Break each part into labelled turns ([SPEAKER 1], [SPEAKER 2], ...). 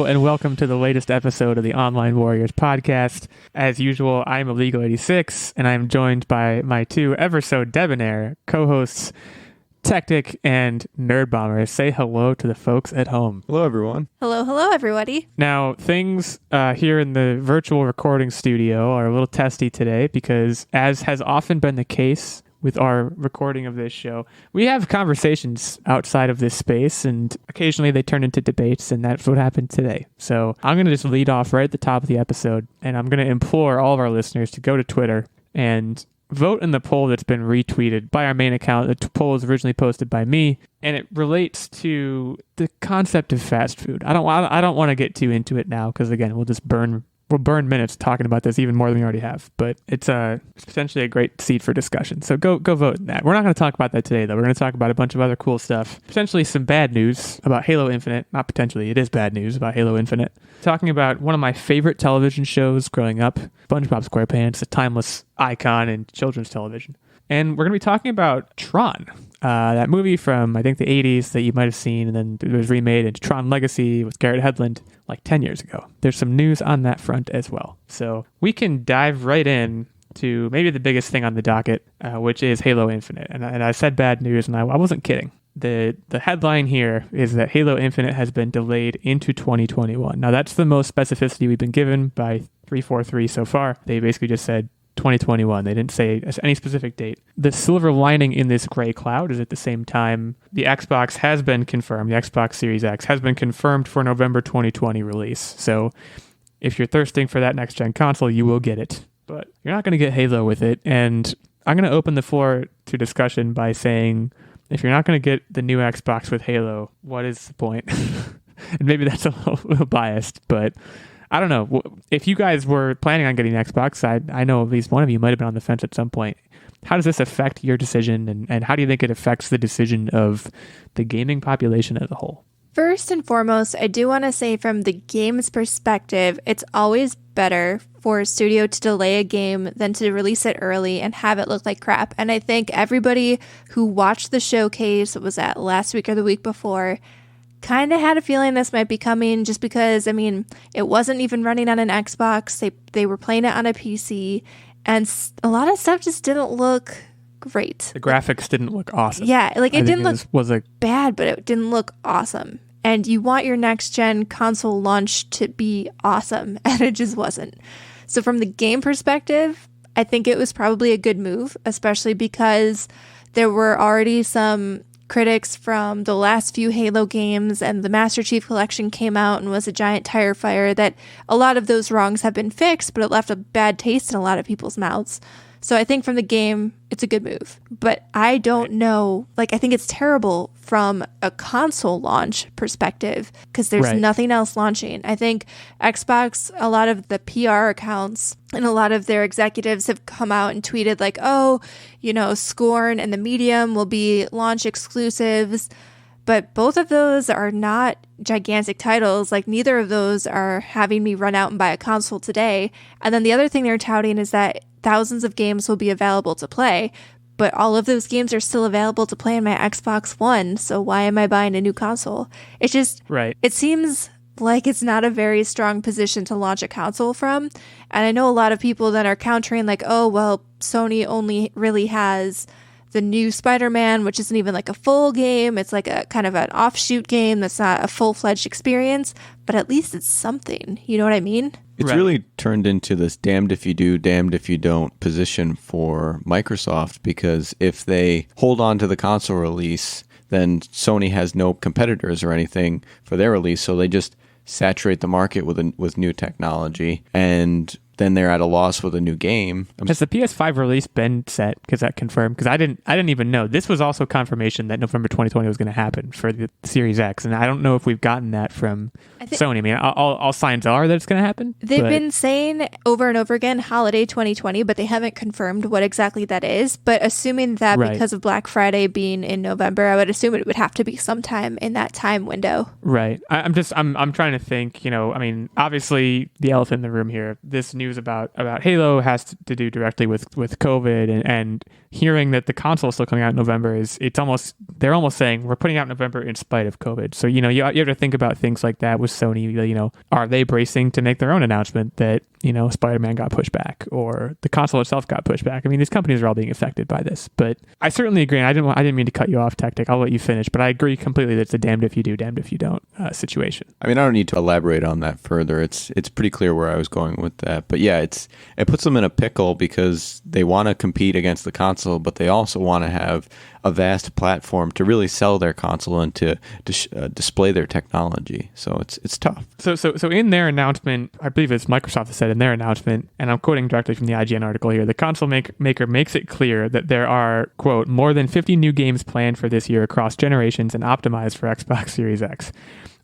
[SPEAKER 1] and welcome to the latest episode of the Online Warriors podcast. As usual, I'm Illeagle 86, and I'm joined by my two ever so debonair co-hosts, Techtic and Nerdbomber. Say hello to the folks at home.
[SPEAKER 2] Hello, everyone.
[SPEAKER 3] Hello, everybody.
[SPEAKER 1] Now, things here in the virtual recording studio are a little testy today because, as has often been the case with our recording of this show, we have conversations outside of this space, and occasionally they turn into debates, and that's what happened today. So I'm going to just lead off right at the top of the episode, and I'm going to implore all of our listeners to go to Twitter and vote in the poll that's been retweeted by our main account. The poll was originally posted by me, and it relates to the concept of fast food. I don't want to get too into it now because, again, we'll burn minutes talking about this even more than we already have. But it's potentially a great seed for discussion. So go vote in that. We're not going to talk about that today, though. We're going to talk about a bunch of other cool stuff. Potentially some bad news about Halo Infinite. Not potentially, it is bad news about Halo Infinite. Talking about one of my favorite television shows growing up, SpongeBob SquarePants, a timeless icon in children's television. And we're going to be talking about Tron, that movie from, I think, the 80s that you might have seen, and then it was remade into Tron Legacy with Garrett Hedlund like 10 years ago. There's some news on that front as well. So we can dive right in to maybe the biggest thing on the docket, which is Halo Infinite. And I said bad news, and I wasn't kidding. The headline here is that Halo Infinite has been delayed into 2021. Now, that's the most specificity we've been given by 343 so far. They basically just said 2021. They didn't say any specific date. The silver lining in this gray cloud is at the same time, the Xbox has been confirmed. The Xbox Series X has been confirmed for November 2020 release. So if you're thirsting for that next-gen console, you will get it. But you're not going to get Halo with it. And I'm going to open the floor to discussion by saying, if you're not going to get the new Xbox with Halo, what is the point? And maybe that's a little biased, but I don't know. If you guys were planning on getting an Xbox, I know at least one of you might have been on the fence at some point. How does this affect your decision, and how do you think it affects the decision of the gaming population as a whole?
[SPEAKER 3] First and foremost, I do want to say from the game's perspective, it's always better for a studio to delay a game than to release it early and have it look like crap. And I think everybody who watched the showcase, was that last week or the week before, kind of had a feeling this might be coming just because, I mean, it wasn't even running on an Xbox. They were playing it on a PC, and a lot of stuff just didn't look great.
[SPEAKER 1] The graphics didn't look awesome.
[SPEAKER 3] Yeah, like it didn't look bad, but it didn't look awesome. And you want your next-gen console launch to be awesome, and it just wasn't. So from the game perspective, I think it was probably a good move, especially because there were already some critics from the last few Halo games, and the Master Chief Collection came out and was a giant tire fire, that a lot of those wrongs have been fixed, but it left a bad taste in a lot of people's mouths. So I think from the game, it's a good move. But I don't know, I think it's terrible from a console launch perspective because there's nothing else launching. I think Xbox, a lot of the PR accounts and a lot of their executives have come out and tweeted Scorn and the Medium will be launch exclusives. But both of those are not gigantic titles. Neither of those are having me run out and buy a console today. And then the other thing they're touting is that thousands of games will be available to play, but all of those games are still available to play on my Xbox One. So why am I buying a new console? It's just, it seems like it's not a very strong position to launch a console from. And I know a lot of people that are countering Sony only really has the new Spider-Man, which isn't even a full game. It's a kind of an offshoot game that's not a full-fledged experience, but at least it's something. You know what I mean?
[SPEAKER 2] It's really turned into this damned if you do, damned if you don't position for Microsoft, because if they hold on to the console release, then Sony has no competitors or anything for their release, so they just saturate the market with new technology, and then they're at a loss with a new game.
[SPEAKER 1] Has the PS5 release been set? Because that confirmed? Because I didn't even know. This was also confirmation that November 2020 was going to happen for the Series X, and I don't know if we've gotten that from Sony. I mean, all signs are that it's going to happen.
[SPEAKER 3] They've been saying over and over again, holiday 2020, but they haven't confirmed what exactly that is. But assuming that because of Black Friday being in November, I would assume it would have to be sometime in that time window.
[SPEAKER 1] Right. I'm trying to think. I mean, obviously the elephant in the room here. This news about Halo has to do directly with COVID, and hearing that the console is still coming out in November it's almost they're almost saying we're putting out in November in spite of COVID. So, you have to think about things like that with Sony. Are they bracing to make their own announcement that, Spider-Man got pushed back or the console itself got pushed back? I mean, these companies are all being affected by this, but I certainly agree. And I didn't mean to cut you off, Techtic. I'll let you finish, but I agree completely that it's a damned if you do, damned if you don't situation.
[SPEAKER 2] I mean, I don't need to elaborate on that further. It's pretty clear where I was going with that. But yeah, it puts them in a pickle because they want to compete against the console, but they also want to have a vast platform to really sell their console and to display their technology. So it's tough.
[SPEAKER 1] So in their announcement, I believe it's Microsoft that said in their announcement, and I'm quoting directly from the IGN article here, the console maker makes it clear that there are, quote, more than 50 new games planned for this year across generations and optimized for Xbox Series X.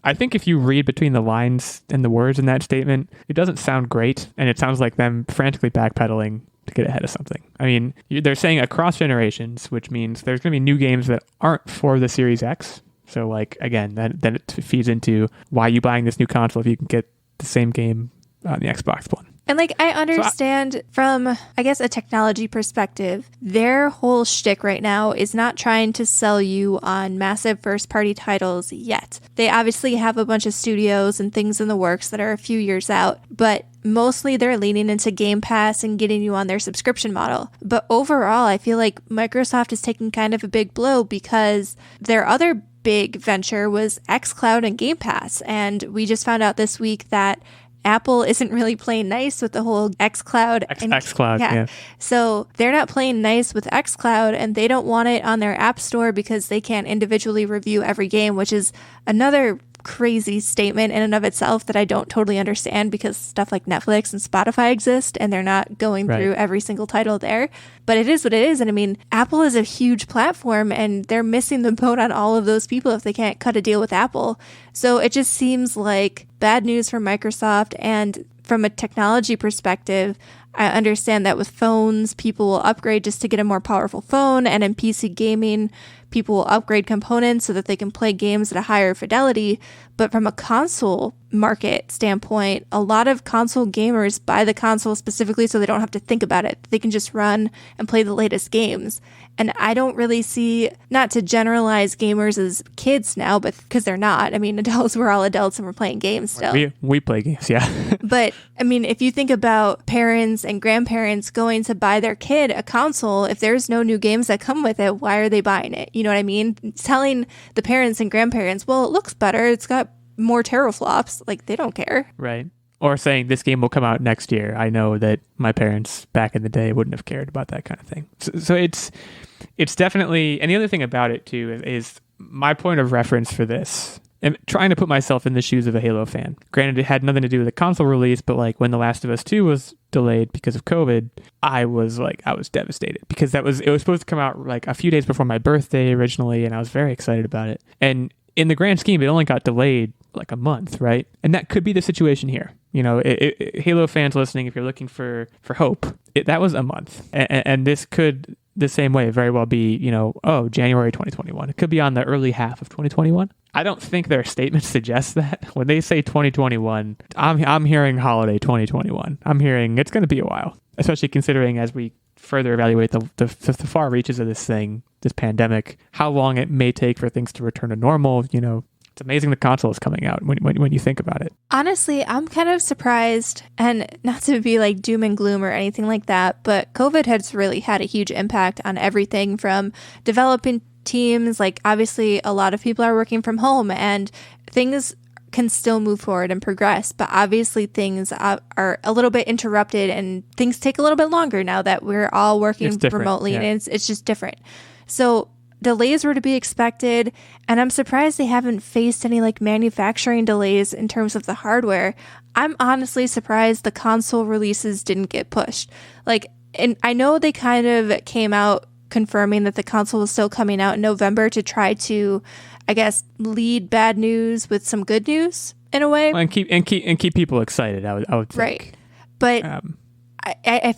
[SPEAKER 1] I think if you read between the lines and the words in that statement, it doesn't sound great, and it sounds like them frantically backpedaling to get ahead of something. I mean, they're saying across generations, which means there's going to be new games that aren't for the Series X. So, like, again, then it feeds into why you buying this new console if you can get the same game on the Xbox One.
[SPEAKER 3] And like, I understand from, I guess, a technology perspective, their whole shtick right now is not trying to sell you on massive first-party titles yet. They obviously have a bunch of studios and things in the works that are a few years out, but mostly they're leaning into Game Pass and getting you on their subscription model. But overall, I feel like Microsoft is taking kind of a big blow because their other big venture was xCloud and Game Pass. And we just found out this week that Apple isn't really playing nice with the whole xCloud.
[SPEAKER 1] xCloud, yeah.
[SPEAKER 3] So they're not playing nice with xCloud, and they don't want it on their App Store because they can't individually review every game, which is another crazy statement in and of itself that I don't totally understand because stuff like Netflix and Spotify exist and they're not going through every single title there. But it is what it is. And I mean, Apple is a huge platform and they're missing the boat on all of those people if they can't cut a deal with Apple. So it just seems like bad news for Microsoft. And from a technology perspective, I understand that with phones, people will upgrade just to get a more powerful phone. And in PC gaming, people will upgrade components so that they can play games at a higher fidelity. But from a console market standpoint, a lot of console gamers buy the console specifically so they don't have to think about it. They can just run and play the latest games. And I don't really see, not to generalize gamers as kids now, but because they're not. I mean, adults, we're all adults and we're playing games still.
[SPEAKER 1] We play games, yeah.
[SPEAKER 3] But I mean, if you think about parents and grandparents going to buy their kid a console, if there's no new games that come with it, why are they buying it? You know what I mean? Telling the parents and grandparents, well, it looks better, it's got more teraflops, like they don't care.
[SPEAKER 1] Right. Or saying this game will come out next year. I know that my parents back in the day wouldn't have cared about that kind of thing. So it's definitely, and the other thing about it too is my point of reference for this. And trying to put myself in the shoes of a Halo fan. Granted, it had nothing to do with the console release, but like when The Last of Us 2 was delayed because of COVID, I was devastated because it was supposed to come out like a few days before my birthday originally, and I was very excited about it. And in the grand scheme, it only got delayed like a month, right? And that could be the situation here. You know, Halo fans listening, if you're looking for hope, that was a month. And this could, the same way, very well be, January 2021. It could be on the early half of 2021. I don't think their statement suggests that. When they say 2021, I'm hearing holiday 2021. I'm hearing it's going to be a while, especially considering as we further evaluate the far reaches of this thing, this pandemic, how long it may take for things to return to normal. It's amazing the console is coming out when you think about it.
[SPEAKER 3] Honestly, I'm kind of surprised, and not to be like doom and gloom or anything like that, but COVID has really had a huge impact on everything from developing teams. Like, obviously, a lot of people are working from home, and things can still move forward and progress, but obviously things are a little bit interrupted and things take a little bit longer now that we're all working remotely, and it's just different. So delays were to be expected, and I'm surprised they haven't faced any like manufacturing delays in terms of the hardware. I'm honestly surprised the console releases didn't get pushed. Like, and I know they kind of came out confirming that the console was still coming out in November to try to, I guess, lead bad news with some good news in a way,
[SPEAKER 1] and keep people excited. I would think.
[SPEAKER 3] Right, but I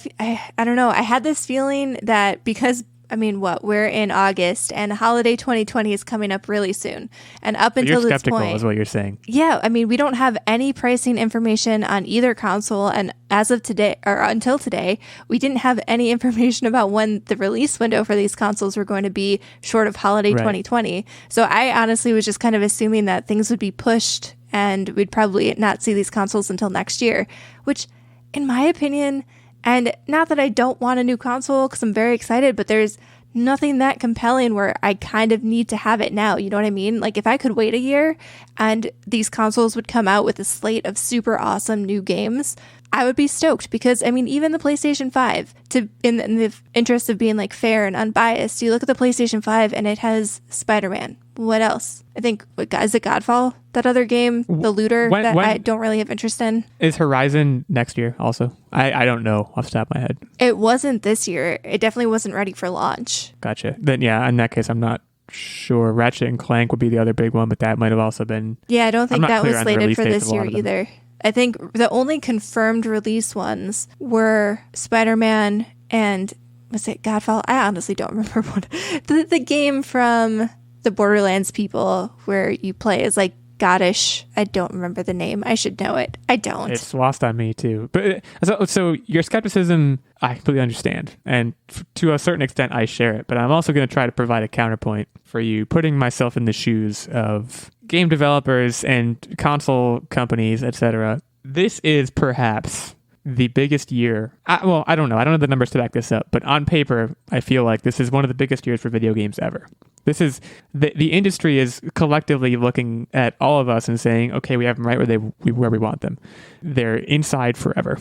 [SPEAKER 3] don't know. I had this feeling that because I mean, we're in August, and holiday 2020 is coming up really soon. And up until
[SPEAKER 1] You're
[SPEAKER 3] this
[SPEAKER 1] skeptical
[SPEAKER 3] point,
[SPEAKER 1] is what you're saying.
[SPEAKER 3] yeah, I mean, we don't have any pricing information on either console, and as of today, or until today, we didn't have any information about when the release window for these consoles were going to be, short of holiday 2020. So I honestly was just kind of assuming that things would be pushed and we'd probably not see these consoles until next year, which, in my opinion, and not that I don't want a new console because I'm very excited, but there's nothing that compelling where I kind of need to have it now. You know what I mean? Like, if I could wait a year and these consoles would come out with a slate of super awesome new games, I would be stoked, because I mean, even the PlayStation 5, in the interest of being like fair and unbiased, you look at the PlayStation 5 and it has Spider-Man. What else? I think, is it Godfall? That other game, the looter, that I don't really have interest in.
[SPEAKER 1] Is Horizon next year also? I don't know off the top of my head.
[SPEAKER 3] It wasn't this year. It definitely wasn't ready for launch.
[SPEAKER 1] Gotcha. Then yeah, in that case, I'm not sure. Ratchet and Clank would be the other big one, but that might have also been.
[SPEAKER 3] Yeah, I don't think that was slated for this year
[SPEAKER 1] either.
[SPEAKER 3] either. I think the only confirmed release ones were Spider-Man and, was it Godfall? I honestly don't remember what. The game from the Borderlands people where you play as like Goddish. I don't remember the name. I should know it. I don't.
[SPEAKER 1] It's lost on me too. But so your skepticism, I completely understand. And to a certain extent, I share it. But I'm also going to try to provide a counterpoint for you, putting myself in the shoes of game developers and console companies, etc. This is perhaps the biggest year. I don't know. I don't have the numbers to back this up. But on paper, I feel like this is one of the biggest years for video games ever. This is the industry is collectively looking at all of us and saying, okay, we have them right where we want them. They're inside forever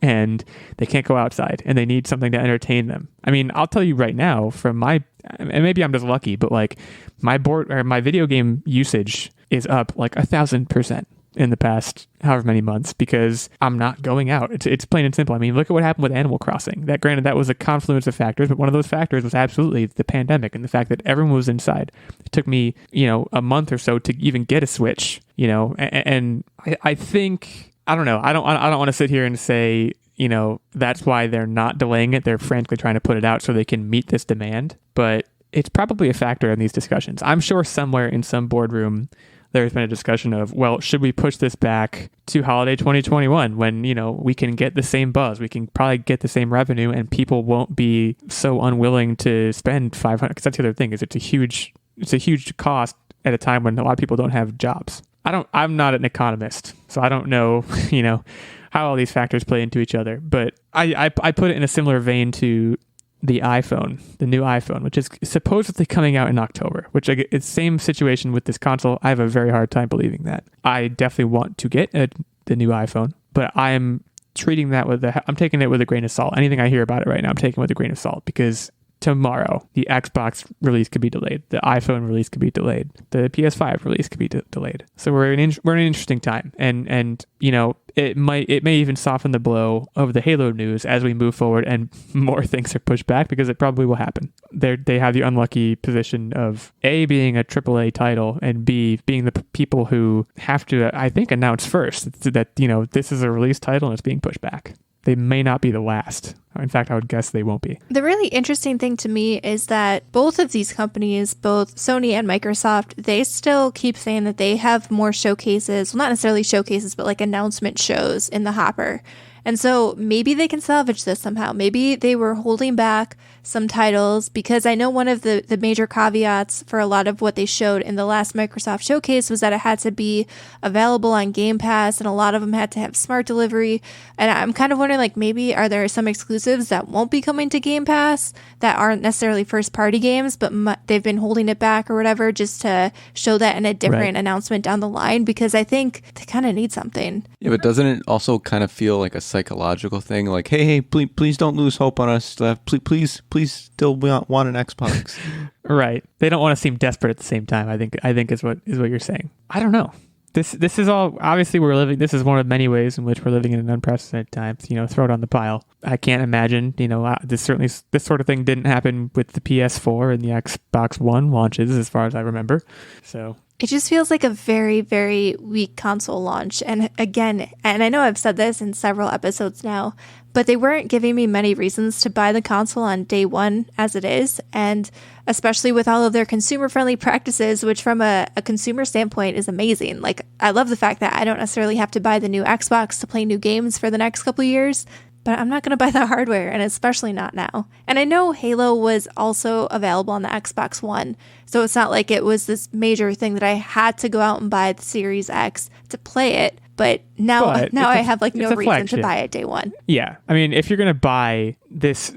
[SPEAKER 1] and they can't go outside and they need something to entertain them. I mean, I'll tell you right now and maybe I'm just lucky, but like my video game usage is up like 1,000% in the past however many months because I'm not going out. It's plain and simple. I mean, look at what happened with Animal Crossing. Granted, that was a confluence of factors, but one of those factors was absolutely the pandemic and the fact that everyone was inside. It took me, a month or so to even get a Switch, and I think, I don't know. I don't want to sit here and say, that's why they're not delaying it. They're frantically trying to put it out so they can meet this demand, but it's probably a factor in these discussions. I'm sure somewhere in some boardroom there's been a discussion of, well, should we push this back to holiday 2021 when, we can get the same buzz, we can probably get the same revenue, and people won't be so unwilling to spend $500, because that's the other thing, is it's a huge cost at a time when a lot of people don't have jobs. I'm not an economist, so I don't know, how all these factors play into each other, but I put it in a similar vein to the new iPhone, which is supposedly coming out in October, which it's the same situation with this console. I have a very hard time believing that. I definitely want to get the new iPhone, but I'm treating that I'm taking it with a grain of salt. Anything I hear about it right now, I'm taking with a grain of salt, because tomorrow the Xbox release could be delayed, the iPhone release could be delayed, the PS5 release could be delayed. So we're in an interesting time, and it may even soften the blow of the Halo news as we move forward and more things are pushed back, because it probably will happen. They have the unlucky position of A, being a AAA title, and B, being the people who have to, I think, announce first that this is a release title and it's being pushed back. They may not be the last. In fact, I would guess they won't be.
[SPEAKER 3] The really interesting thing to me is that both of these companies, both Sony and Microsoft, they still keep saying that they have more showcases, well, not necessarily showcases, but like announcement shows in the hopper. And so maybe they can salvage this somehow. Maybe they were holding back some titles, because I know one of the major caveats for a lot of what they showed in the last Microsoft showcase was that it had to be available on Game Pass, and a lot of them had to have smart delivery. And I'm kind of wondering, like, maybe are there some exclusives that won't be coming to Game Pass that aren't necessarily first party games, but they've been holding it back or whatever, just to show that in a different announcement down the line, because I think they kind of need something.
[SPEAKER 2] Yeah, but doesn't it also kind of feel like a psychological thing? Like, hey, please don't lose hope on us. Please still want an Xbox.
[SPEAKER 1] Right. They don't want to seem desperate at the same time, I think is what you're saying. I don't know. This is all, obviously this is one of many ways in which we're living in an unprecedented time. Throw it on the pile. I can't imagine, this sort of thing didn't happen with the PS4 and the Xbox One launches, as far as I remember. So
[SPEAKER 3] It just feels like a very, very weak console launch. And again, and I know I've said this in several episodes now, but they weren't giving me many reasons to buy the console on day one as it is. And especially with all of their consumer-friendly practices, which from a consumer standpoint is amazing. Like, I love the fact that I don't necessarily have to buy the new Xbox to play new games for the next couple of years, but I'm not going to buy the hardware, and especially not now. And I know Halo was also available on the Xbox One, so it's not like it was this major thing that I had to go out and buy the Series X to play it. But now I have like no reason to buy it day one.
[SPEAKER 1] Yeah. I mean, if you're going to buy this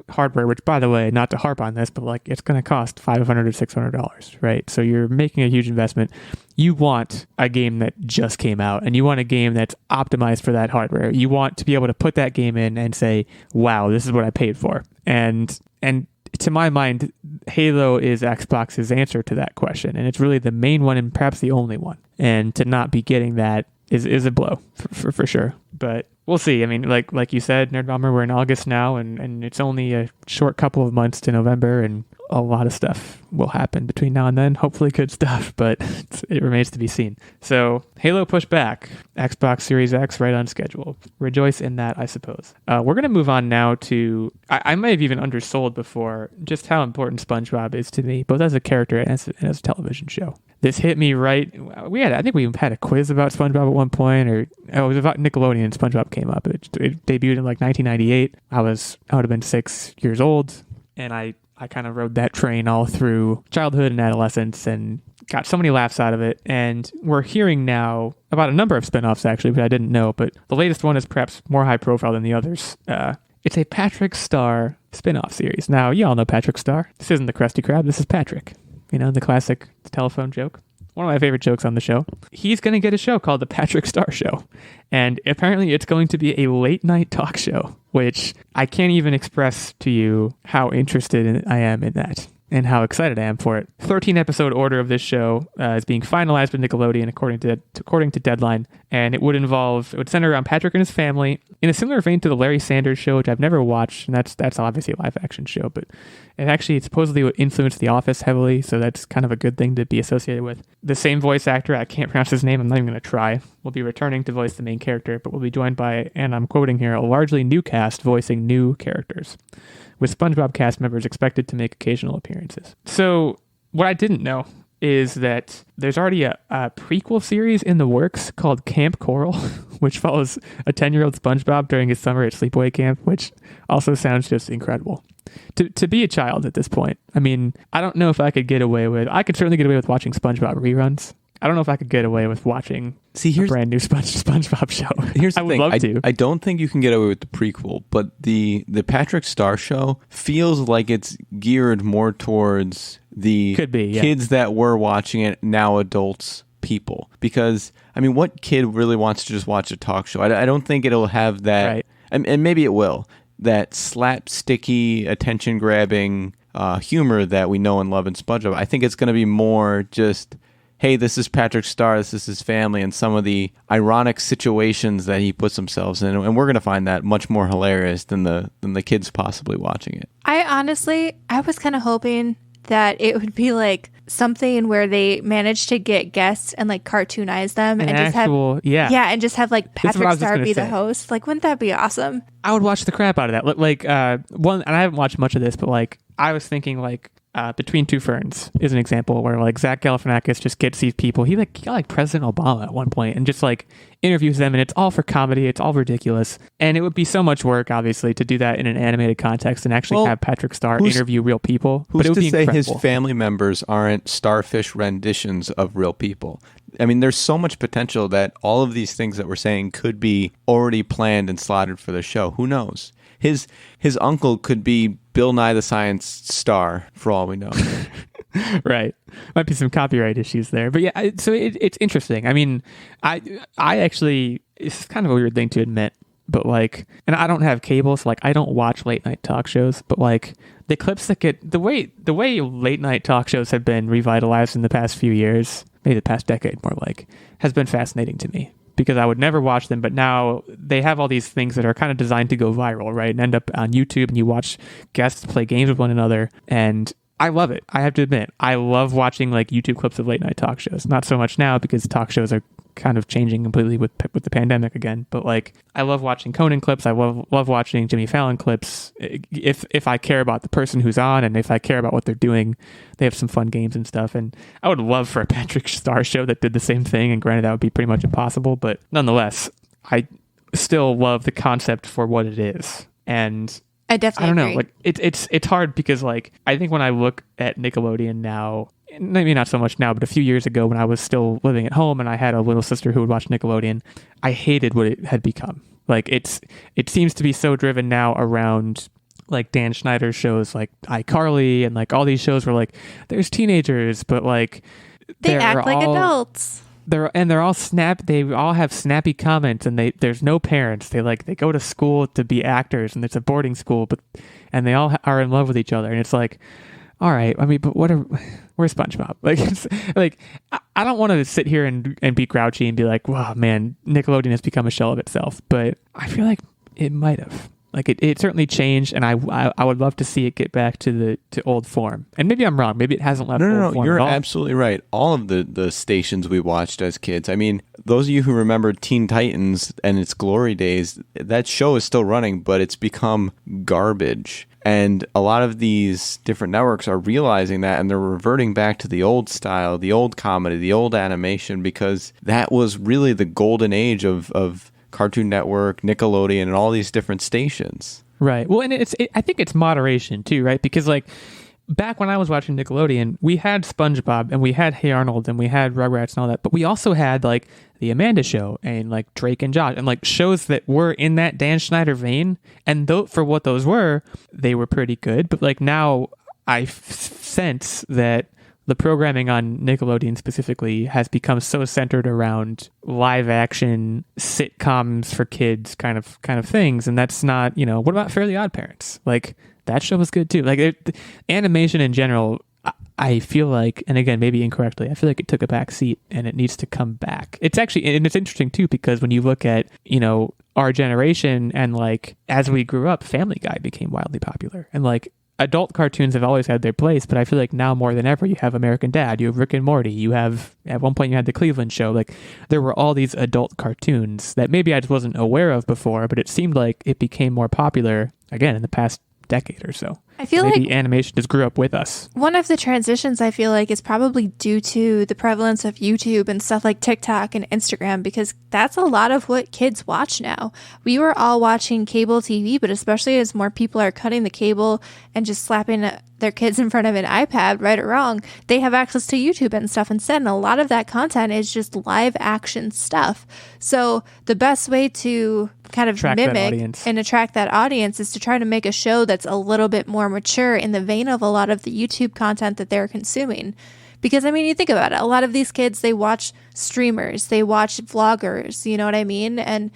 [SPEAKER 1] hardware, which by the way, not to harp on this, but like it's going to cost $500 or $600, right? So you're making a huge investment. You want a game that just came out, and you want a game that's optimized for that hardware. You want to be able to put that game in and say, wow, this is what I paid for. And to my mind, Halo is Xbox's answer to that question. And it's really the main one and perhaps the only one. And to not be getting that is a blow for sure. But we'll see. I mean, like you said, Nerdbomber, we're in August now, and it's only a short couple of months to November, and a lot of stuff will happen between now and then. Hopefully good stuff, but it remains to be seen. So Halo pushed back, Xbox Series X right on schedule. Rejoice in that, I suppose. We're going to move on now to, I might have even undersold before just how important SpongeBob is to me, both as a character and as a television show. This hit me right. I think we had a quiz about SpongeBob at one point, or it was about Nickelodeon. SpongeBob came up. It debuted in like 1998. I would have been 6 years old, and I kind of rode that train all through childhood and adolescence, and got so many laughs out of it. And we're hearing now about a number of spinoffs actually, but I didn't know. But the latest one is perhaps more high profile than the others. It's a Patrick Star spinoff series. Now, you all know Patrick Star. This isn't the Krusty Krab. This is Patrick. You know, the classic telephone joke. One of my favorite jokes on the show. He's going to get a show called The Patrick Star Show. And apparently it's going to be a late night talk show, which I can't even express to you how interested I am in that and how excited I am for it. 13-episode order of this show is being finalized with Nickelodeon according to Deadline, and it would center around Patrick and his family in a similar vein to the Larry Sanders Show, which I've never watched, and that's obviously a live action show, but it supposedly would influence The Office heavily, so that's kind of a good thing to be associated with. The same voice actor, I can't pronounce his name, I'm not even going to try, will be returning to voice the main character, but will be joined by, and I'm quoting here, a largely new cast voicing new characters, with SpongeBob cast members expected to make occasional appearances. So what I didn't know is that there's already a prequel series in the works called Camp Coral, which follows a 10-year-old SpongeBob during his summer at sleepaway camp, which also sounds just incredible. To be a child at this point, I mean, I don't know if I could certainly get away with watching SpongeBob reruns. I don't know if I could get away with watching a brand new SpongeBob show.
[SPEAKER 2] Here's the
[SPEAKER 1] I would
[SPEAKER 2] thing.
[SPEAKER 1] love to.
[SPEAKER 2] I don't think you can get away with the prequel, but the Patrick Star Show feels like it's geared more towards the kids that were watching it, now adults people. Because, I mean, what kid really wants to just watch a talk show? I don't think it'll have that, right. and maybe it will, that slapsticky, attention-grabbing humor that we know and love in SpongeBob. I think it's going to be more just, hey, this is Patrick Star, this is his family, and some of the ironic situations that he puts himself in. And we're going to find that much more hilarious than the kids possibly watching it.
[SPEAKER 3] I was kind of hoping that it would be like something where they managed to get guests and like cartoonize them and just have like Patrick Star be the host. Like, wouldn't that be awesome? I
[SPEAKER 1] would watch the crap out of that. Like, one, and I haven't watched much of this, but like, I was thinking like, Between Two Ferns is an example where like Zach Galifianakis just gets these people. He got President Obama at one point and just like interviews them, and it's all for comedy. It's all ridiculous, and it would be so much work, obviously, to do that in an animated context and actually have Patrick Star interview real people.
[SPEAKER 2] Who's to say his family members aren't starfish renditions of real people? I mean, there's so much potential that all of these things that we're saying could be already planned and slotted for the show. Who knows? His uncle could be Bill Nye the Science Star, for all we know.
[SPEAKER 1] Right. Might be some copyright issues there. But yeah, so it's interesting. I mean, I actually, it's kind of a weird thing to admit, but like, and I don't have cable, so like I don't watch late night talk shows, but like the clips that get, the way late night talk shows have been revitalized in the past few years, maybe the past decade more like, has been fascinating to me. Because I would never watch them, but now they have all these things that are kind of designed to go viral, right? And end up on YouTube, and you watch guests play games with one another. And I love it. I have to admit, I love watching like YouTube clips of late night talk shows. Not so much now because talk shows are kind of changing completely with the pandemic again. But like, I love watching Conan clips. I love watching Jimmy Fallon clips. If I care about the person who's on and if I care about what they're doing, they have some fun games and stuff. And I would love for a Patrick Star show that did the same thing. And granted, that would be pretty much impossible. But nonetheless, I still love the concept for what it is. And
[SPEAKER 3] I definitely
[SPEAKER 1] don't
[SPEAKER 3] agree.
[SPEAKER 1] know. Like it's hard because like I think when I look at Nickelodeon now, maybe not so much now, but a few years ago when I was still living at home and I had a little sister who would watch Nickelodeon, I hated what it had become. Like it seems to be so driven now around like Dan Schneider's shows like iCarly and like all these shows where like there's teenagers, but like
[SPEAKER 3] they act like adults.
[SPEAKER 1] They're all they all have snappy comments and there's no parents. They go to school to be actors and it's a boarding school, and they all are in love with each other. And it's like, all right, I mean, but where's SpongeBob? Like, it's, like I don't want to sit here and be grouchy and be like, wow, man, Nickelodeon has become a shell of itself. But I feel like it might have. Like it certainly changed, and I would love to see it get back to old form. And maybe I'm wrong. Maybe it hasn't left.
[SPEAKER 2] No,
[SPEAKER 1] form
[SPEAKER 2] you're
[SPEAKER 1] at all.
[SPEAKER 2] absolutely right. All of the stations we watched as kids. I mean, those of you who remember Teen Titans and its glory days, that show is still running, but it's become garbage. And a lot of these different networks are realizing that, and they're reverting back to the old style, the old comedy, the old animation, because that was really the golden age of Cartoon Network, Nickelodeon, and all these different stations.
[SPEAKER 1] Right. Well, and I think it's moderation too, right? Because like back when I was watching Nickelodeon, we had SpongeBob and we had Hey Arnold and we had Rugrats and all that, but we also had like the Amanda Show and like Drake and Josh and like shows that were in that Dan Schneider vein. And for what those were, they were pretty good. But like now I sense that the programming on Nickelodeon specifically has become so centered around live action sitcoms for kids kind of things. And that's not, what about Fairly Odd Parents? Like that show was good too. Like animation in general, I feel like, and again, maybe incorrectly, I feel like it took a back seat and it needs to come back. It's actually, and it's interesting too, because when you look at, our generation and like, as we grew up, Family Guy became wildly popular. And like, adult cartoons have always had their place, but I feel like now more than ever, you have American Dad, you have Rick and Morty, you have, at one point you had the Cleveland Show. Like there were all these adult cartoons that maybe I just wasn't aware of before, but it seemed like it became more popular again in the past decade or so.
[SPEAKER 3] I feel
[SPEAKER 1] maybe
[SPEAKER 3] like
[SPEAKER 1] animation just grew up with us.
[SPEAKER 3] One of the transitions I feel like is probably due to the prevalence of YouTube and stuff like TikTok and Instagram, because that's a lot of what kids watch now. We were all watching cable TV, but especially as more people are cutting the cable and just slapping their kids in front of an iPad, right or wrong, they have access to YouTube and stuff instead. And a lot of that content is just live action stuff. So the best way to kind of mimic and attract that audience is to try to make a show that's a little bit more mature in the vein of a lot of the YouTube content that they're consuming. Because, I mean, you think about it, a lot of these kids, they watch streamers, they watch vloggers, you know what I mean? And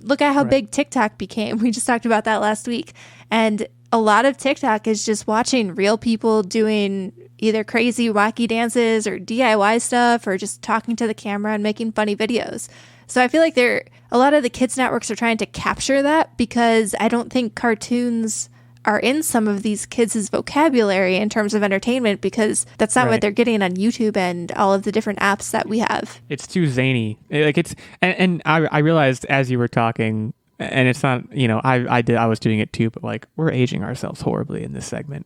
[SPEAKER 3] look at how big TikTok became. We just talked about that last week. And a lot of TikTok is just watching real people doing either crazy wacky dances or DIY stuff or just talking to the camera and making funny videos. So I feel like a lot of the kids networks are trying to capture that, because I don't think cartoons are in some of these kids' vocabulary in terms of entertainment, because that's not what they're getting on YouTube and all of the different apps that we have.
[SPEAKER 1] It's too zany. Like it's, and I realized as you were talking, and it's not, I was doing it too, but like we're aging ourselves horribly in this segment.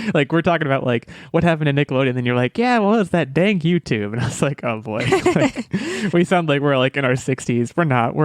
[SPEAKER 1] Like we're talking about like what happened to Nickelodeon, and then you're like, yeah, well, it's that dang YouTube, and I was like, oh boy, like, we sound like we're like in our 60s. We're not.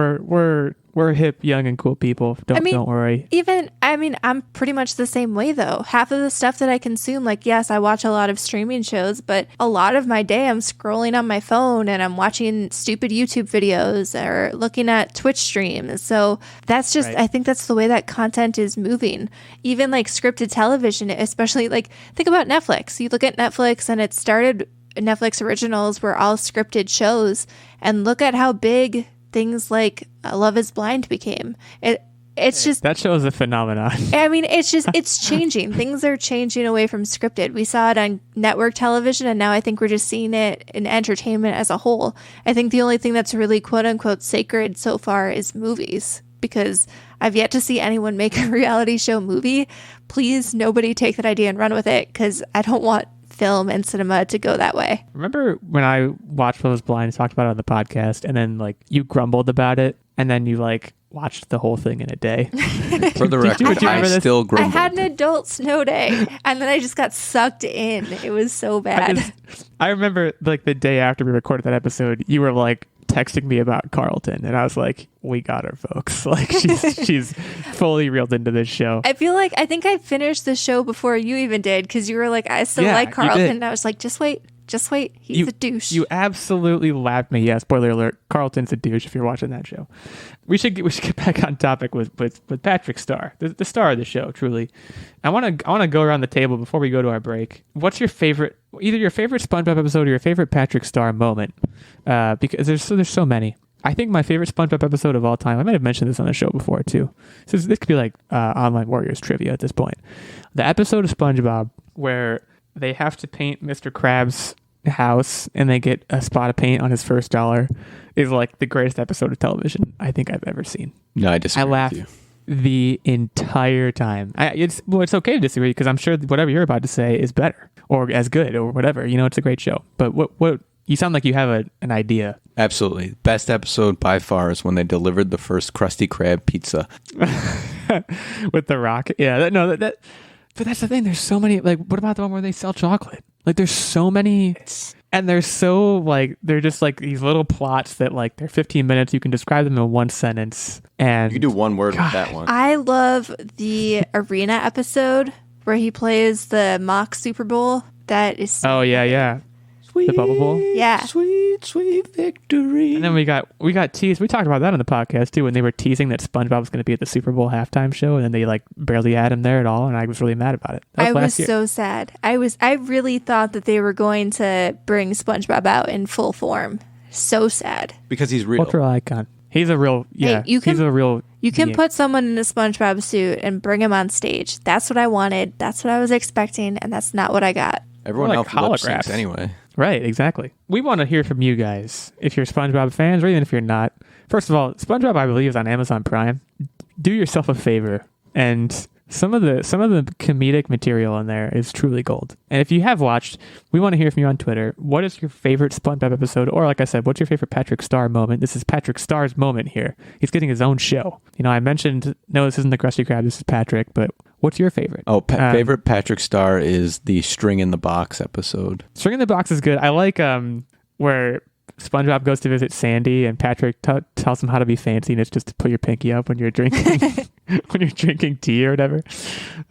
[SPEAKER 1] We're hip, young, and cool people. Don't worry.
[SPEAKER 3] I'm pretty much the same way though. Half of the stuff that I consume, like, yes, I watch a lot of streaming shows, but a lot of my day I'm scrolling on my phone and I'm watching stupid YouTube videos or looking at Twitch streams. So that's just, I think that's the way that content is moving. Even like scripted television, especially like, think about Netflix. You look at Netflix and it started, Netflix originals were all scripted shows, and look at how big things like Love is Blind became. It's just, that
[SPEAKER 1] show is a phenomenon.
[SPEAKER 3] I mean, it's changing. Things are changing away from scripted. We saw it on network television, and now I think we're just seeing it in entertainment as a whole. I think the only thing that's really quote unquote sacred so far is movies, because I've yet to see anyone make a reality show movie. Please, nobody take that idea and run with it, because I don't want film and cinema to go that way.
[SPEAKER 1] Remember when I watched Love is Blind and talked about it on the podcast, and then like you grumbled about it, and then you like watched the whole thing in a day?
[SPEAKER 2] For the record, I still grumbled.
[SPEAKER 3] I had an adult snow day, and then I just got sucked in. It was so bad.
[SPEAKER 1] I remember like the day after we recorded that episode, you were like texting me about Carlton, and I was like, we got her, folks. Like she's fully reeled into this show.
[SPEAKER 3] I think I finished the show before you even did, because you were like, I still like Carlton. And I was like, just wait. He's a douche.
[SPEAKER 1] You absolutely laughed me. Yeah, spoiler alert. Carlton's a douche if you're watching that show. We should get back on topic with Patrick Star, the star of the show, truly. I want to go around the table before we go to our break. What's your favorite, either your favorite SpongeBob episode or your favorite Patrick Star moment? Because there's so many. I think my favorite SpongeBob episode of all time, I might have mentioned this on the show before too. So this could be like Online Warriors trivia at this point. The episode of SpongeBob where they have to paint Mr. Krabs' house and they get a spot of paint on his first dollar is like the greatest episode of television I think I've ever seen.
[SPEAKER 2] No, I disagree.
[SPEAKER 1] I laughed the entire time. It's okay to disagree, because I'm sure whatever you're about to say is better or as good or whatever. You know, it's a great show. But what you sound like you have an idea.
[SPEAKER 2] Absolutely. Best episode by far is when they delivered the first Krusty Krab pizza.
[SPEAKER 1] With the rock. Yeah. But that's the thing. There's so many. Like, what about the one where they sell chocolate? Like, there's so many, and they're so like they're just like these little plots that like they're 15 minutes. You can describe them in one sentence, and
[SPEAKER 2] you can do one word with that one.
[SPEAKER 3] I love the arena episode where he plays the mock Super Bowl. That is.
[SPEAKER 1] So yeah.
[SPEAKER 2] Sweet,
[SPEAKER 1] the Bubble Bowl.
[SPEAKER 3] Yeah.
[SPEAKER 2] Sweet victory.
[SPEAKER 1] And then we got teased. We talked about that on the podcast too, when they were teasing that SpongeBob was going to be at the Super Bowl halftime show, and then they like barely had him there at all, and I was really mad about it.
[SPEAKER 3] I was so sad. I really thought that they were going to bring SpongeBob out in full form. So sad.
[SPEAKER 2] Because he's real.
[SPEAKER 1] Cultural icon. He's a real, yeah.
[SPEAKER 3] Hey,
[SPEAKER 1] he's a real.
[SPEAKER 3] You can put someone in a SpongeBob suit and bring him on stage. That's what I wanted. That's what I was expecting, and that's not what I got.
[SPEAKER 2] Everyone else lip
[SPEAKER 1] holographs
[SPEAKER 2] syncs anyway.
[SPEAKER 1] Right, exactly. We want to hear from you guys, if you're SpongeBob fans, or even if you're not. First of all, SpongeBob, I believe, is on Amazon Prime. Do yourself a favor, and some of the comedic material in there is truly gold. And if you have watched, we want to hear from you on Twitter. What is your favorite SpongeBob episode? Or like I said, what's your favorite Patrick Star moment? This is Patrick Star's moment here. He's getting his own show. You know, I mentioned, no, this isn't the Krusty Krab, this is Patrick, but what's your favorite?
[SPEAKER 2] Oh, favorite Patrick Star is the String in the Box episode.
[SPEAKER 1] String in the Box is good. I like where SpongeBob goes to visit Sandy and Patrick tells him how to be fancy, and it's just to put your pinky up when you're drinking when you're drinking tea or whatever.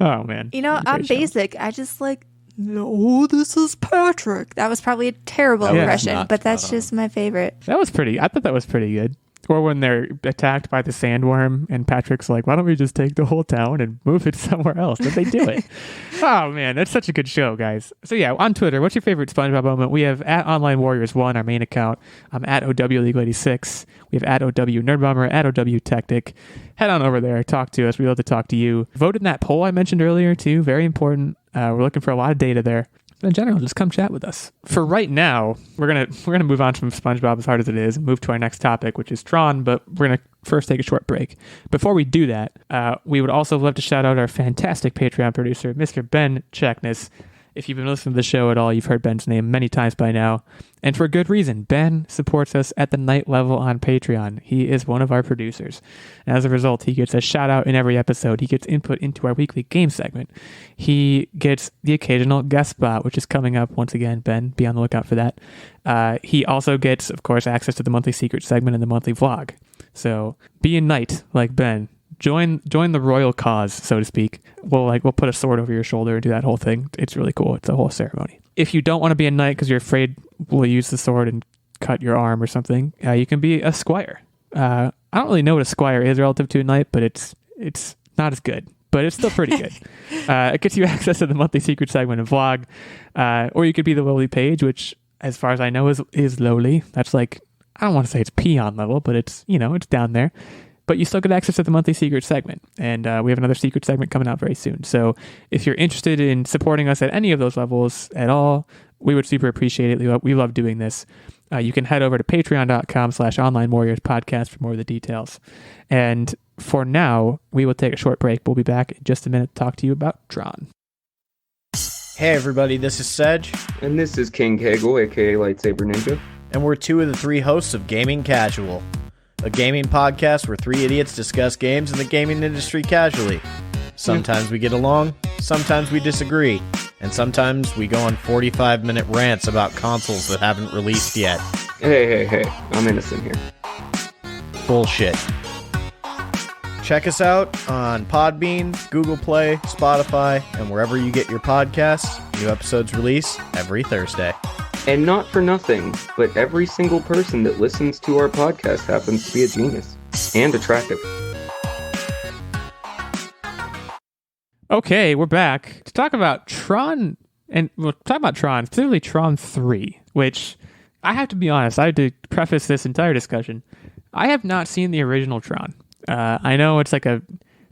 [SPEAKER 1] Oh man.
[SPEAKER 3] You know, I'm basic. I just like, no, this is Patrick. That was probably a terrible impression, but that's just my favorite.
[SPEAKER 1] I thought that was pretty good. Or when they're attacked by the sandworm and Patrick's like, why don't we just take the whole town and move it somewhere else? But they do it. Oh, man, that's such a good show, guys. So, yeah, on Twitter, what's your favorite SpongeBob moment? We have at Online Warriors 1, our main account. I'm at OW-Leagle86. We have at OW Nerdbomber, at OW Techtic. Head on over there. Talk to us. We'd love to talk to you. Vote in that poll I mentioned earlier, too. Very important. We're looking for a lot of data there. In general, just come chat with us. For right now, we're gonna move on from SpongeBob, as hard as it is, and move to our next topic, which is Tron, but we're gonna first take a short break. Before we do that, we would also love to shout out our fantastic Patreon producer, Mr. Ben Checkness. If you've been listening to the show at all, you've heard Ben's name many times by now, and for good reason. Ben supports us at the night level on Patreon. He is one of our producers. And as a result, he gets a shout out in every episode. He gets input into our weekly game segment. He gets the occasional guest spot, which is coming up once again. Ben, be on the lookout for that. He also gets, of course, access to the monthly secret segment and the monthly vlog. So be a knight like Ben. Join the royal cause, so to speak. We'll put a sword over your shoulder and do that whole thing. It's really cool. It's a whole ceremony. If you don't want to be a knight because you're afraid we'll use the sword and cut your arm or something, you can be a squire. I don't really know what a squire is relative to a knight, but it's not as good, but it's still pretty good. It gets you access to the monthly secret segment and vlog, or you could be the lowly page, which, as far as I know, is lowly. That's like, I don't want to say it's peon level, but it's down there. But you still get access to the monthly secret segment. And we have another secret segment coming out very soon. So if you're interested in supporting us at any of those levels at all, we would super appreciate it. We love doing this. You can head over to patreon.com/Online Warriors Podcast for more of the details. And for now, we will take a short break. We'll be back in just a minute to talk to you about Tron.
[SPEAKER 4] Hey everybody, this is Sedge.
[SPEAKER 5] And this is King Kegel, aka Lightsaber Ninja.
[SPEAKER 4] And we're two of the three hosts of Gaming Casual, a gaming podcast where three idiots discuss games in the gaming industry casually. Sometimes we get along, sometimes we disagree, and sometimes we go on 45-minute rants about consoles that haven't released yet.
[SPEAKER 5] Hey, I'm innocent here.
[SPEAKER 4] Bullshit. Check us out on Podbean, Google Play, Spotify, and wherever you get your podcasts. New episodes release every Thursday.
[SPEAKER 5] And not for nothing, but every single person that listens to our podcast happens to be a genius. And attractive.
[SPEAKER 1] Okay, we're back to talk about Tron, and we'll talk about Tron, specifically Tron 3, which I have to be honest, I had to preface this entire discussion. I have not seen the original Tron. I know it's like a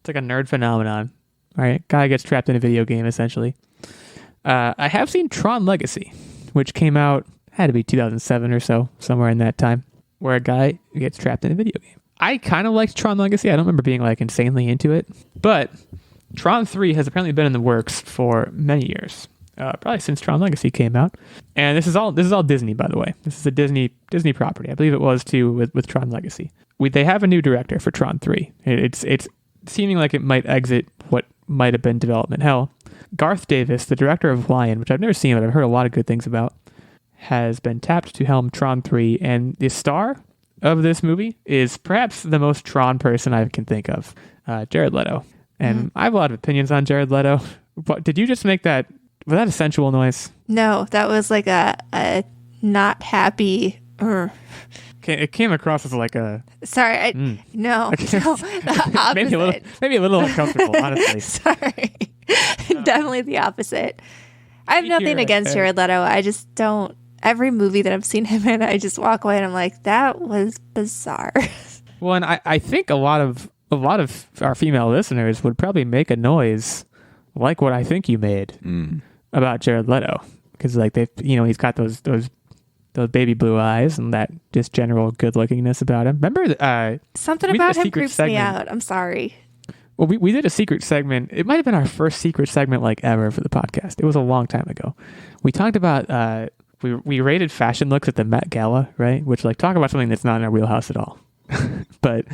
[SPEAKER 1] nerd phenomenon, right? Guy gets trapped in a video game, essentially. I have seen Tron Legacy, which came out, had to be 2007 or so, somewhere in that time, where a guy gets trapped in a video game. I kind of liked Tron Legacy. I don't remember being like insanely into it, but Tron 3 has apparently been in the works for many years, probably since Tron Legacy came out. And this is all Disney, by the way. This is a Disney property. I believe it was too with Tron Legacy. They have a new director for Tron 3. It's seeming like it might exit what might have been development hell. Garth Davis, the director of Lion, which I've never seen but I've heard a lot of good things about, has been tapped to helm Tron 3, and the star of this movie is perhaps the most Tron person I can think of, Jared Leto. And I have a lot of opinions on Jared Leto. But did you just make that? Was that a sensual noise?
[SPEAKER 3] No, that was like a not happy.
[SPEAKER 1] It came across as like a.
[SPEAKER 3] Sorry, no, the opposite.
[SPEAKER 1] maybe a little uncomfortable, honestly.
[SPEAKER 3] Sorry, definitely the opposite. I have nothing against Jared Leto. I just don't. Every movie that I've seen him in, I just walk away and I'm like, that was bizarre.
[SPEAKER 1] Well, and I think a lot of our female listeners would probably make a noise like what I think you made about Jared Leto, because like he's got those baby blue eyes and that just general good lookingness about him. Remember
[SPEAKER 3] something about him creeps me out. I'm sorry.
[SPEAKER 1] Well, we did a secret segment. It might have been our first secret segment like ever for the podcast. It was a long time ago. We talked about we rated fashion looks at the Met Gala, right? Which like talk about something that's not in our wheelhouse at all. But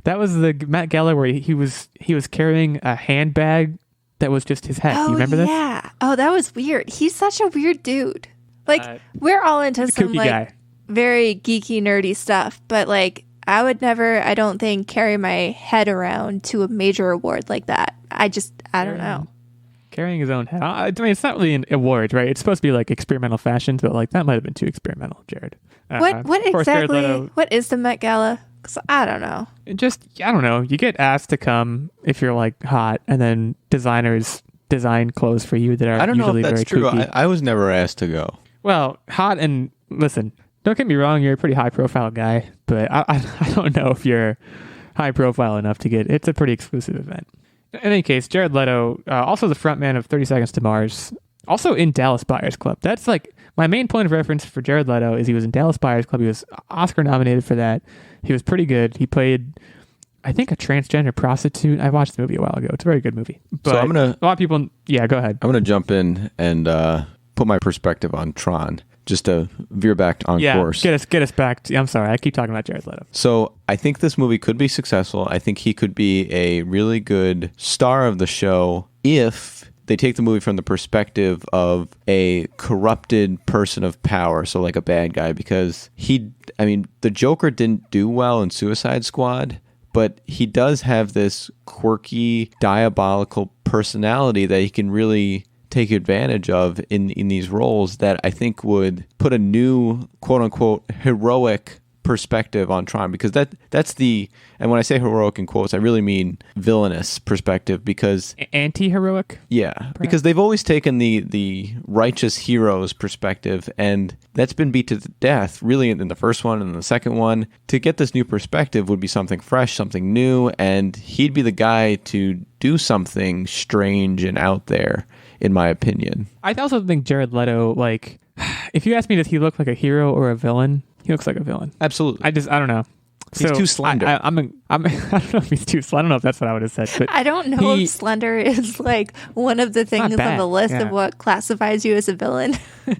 [SPEAKER 1] that was the Met Gala where he was carrying a handbag that was just his head. You remember this?
[SPEAKER 3] Yeah. Oh, that was weird. He's such a weird dude. Like we're all into some like guy. Very geeky, nerdy stuff, but like I would never, I don't think, carry my head around to a major award like that. I don't know.
[SPEAKER 1] Carrying his own head. I mean, it's not really an award, right? It's supposed to be like experimental fashions, but like that might have been too experimental, Jared.
[SPEAKER 3] What exactly? What is the Met Gala? Because I don't know.
[SPEAKER 1] I don't know. You get asked to come if you're like hot, and then designers design clothes for you that are usually very true.
[SPEAKER 2] I was never asked to go.
[SPEAKER 1] Well, hot and listen, don't get me wrong, you're a pretty high profile guy, but I don't know if you're high profile enough to get, it's a pretty exclusive event. In any case, Jared Leto, also the frontman of 30 Seconds to Mars, also in Dallas Buyers Club. That's like my main point of reference for Jared Leto is he was in Dallas Buyers Club. He was Oscar nominated for that. He was pretty good. He played, I think, a transgender prostitute. I watched the movie a while ago. It's a very good movie. But
[SPEAKER 2] so
[SPEAKER 1] a lot of people, yeah, go ahead.
[SPEAKER 2] I'm going to jump in and put my perspective on Tron, just to veer back on course.
[SPEAKER 1] Get us back. I'm sorry, I keep talking about Jared Leto.
[SPEAKER 2] So I think this movie could be successful. I think he could be a really good star of the show if they take the movie from the perspective of a corrupted person of power, so like a bad guy, because the Joker didn't do well in Suicide Squad, but he does have this quirky, diabolical personality that he can really take advantage of in these roles that I think would put a new quote-unquote heroic perspective on Tron, because that's the, and when I say heroic in quotes, I really mean villainous perspective, because
[SPEAKER 1] anti-heroic,
[SPEAKER 2] perhaps. Because they've always taken the righteous hero's perspective, and that's been beat to death really in the first one and the second one. To get this new perspective would be something fresh, something new, and he'd be the guy to do something strange and out there, in my opinion.
[SPEAKER 1] I also think Jared Leto, like, if you ask me, does he look like a hero or a villain? He looks like a villain.
[SPEAKER 2] Absolutely.
[SPEAKER 1] I don't know.
[SPEAKER 2] He's too slender.
[SPEAKER 1] I don't know if he's too slender. I don't know if that's what I would have said. But
[SPEAKER 3] I don't know if slender is like one of the things on
[SPEAKER 1] bad,
[SPEAKER 3] the list
[SPEAKER 1] yeah.
[SPEAKER 3] of what classifies you as a villain.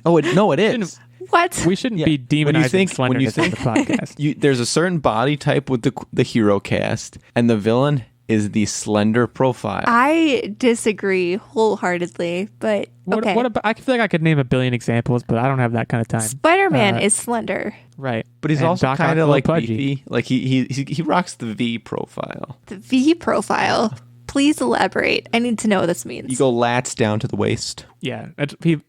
[SPEAKER 2] No, it is.
[SPEAKER 3] What?
[SPEAKER 1] we shouldn't be
[SPEAKER 2] When you
[SPEAKER 1] demonizing
[SPEAKER 2] think-
[SPEAKER 1] slenderness on the podcast.
[SPEAKER 2] There's a certain body type with the hero cast, and the villain is the slender profile.
[SPEAKER 3] I disagree wholeheartedly, but okay.
[SPEAKER 1] What about, I feel like I could name a billion examples, but I don't have that kind of time.
[SPEAKER 3] Spider-Man is slender.
[SPEAKER 1] Right.
[SPEAKER 2] But he's
[SPEAKER 1] And
[SPEAKER 2] also
[SPEAKER 1] Doc
[SPEAKER 2] kind
[SPEAKER 1] Ock's
[SPEAKER 2] of like
[SPEAKER 1] pudgy.
[SPEAKER 2] beefy. Like he rocks the V profile.
[SPEAKER 3] The V profile. Please elaborate. I need to know what this means.
[SPEAKER 2] You go lats down to the waist.
[SPEAKER 1] Yeah.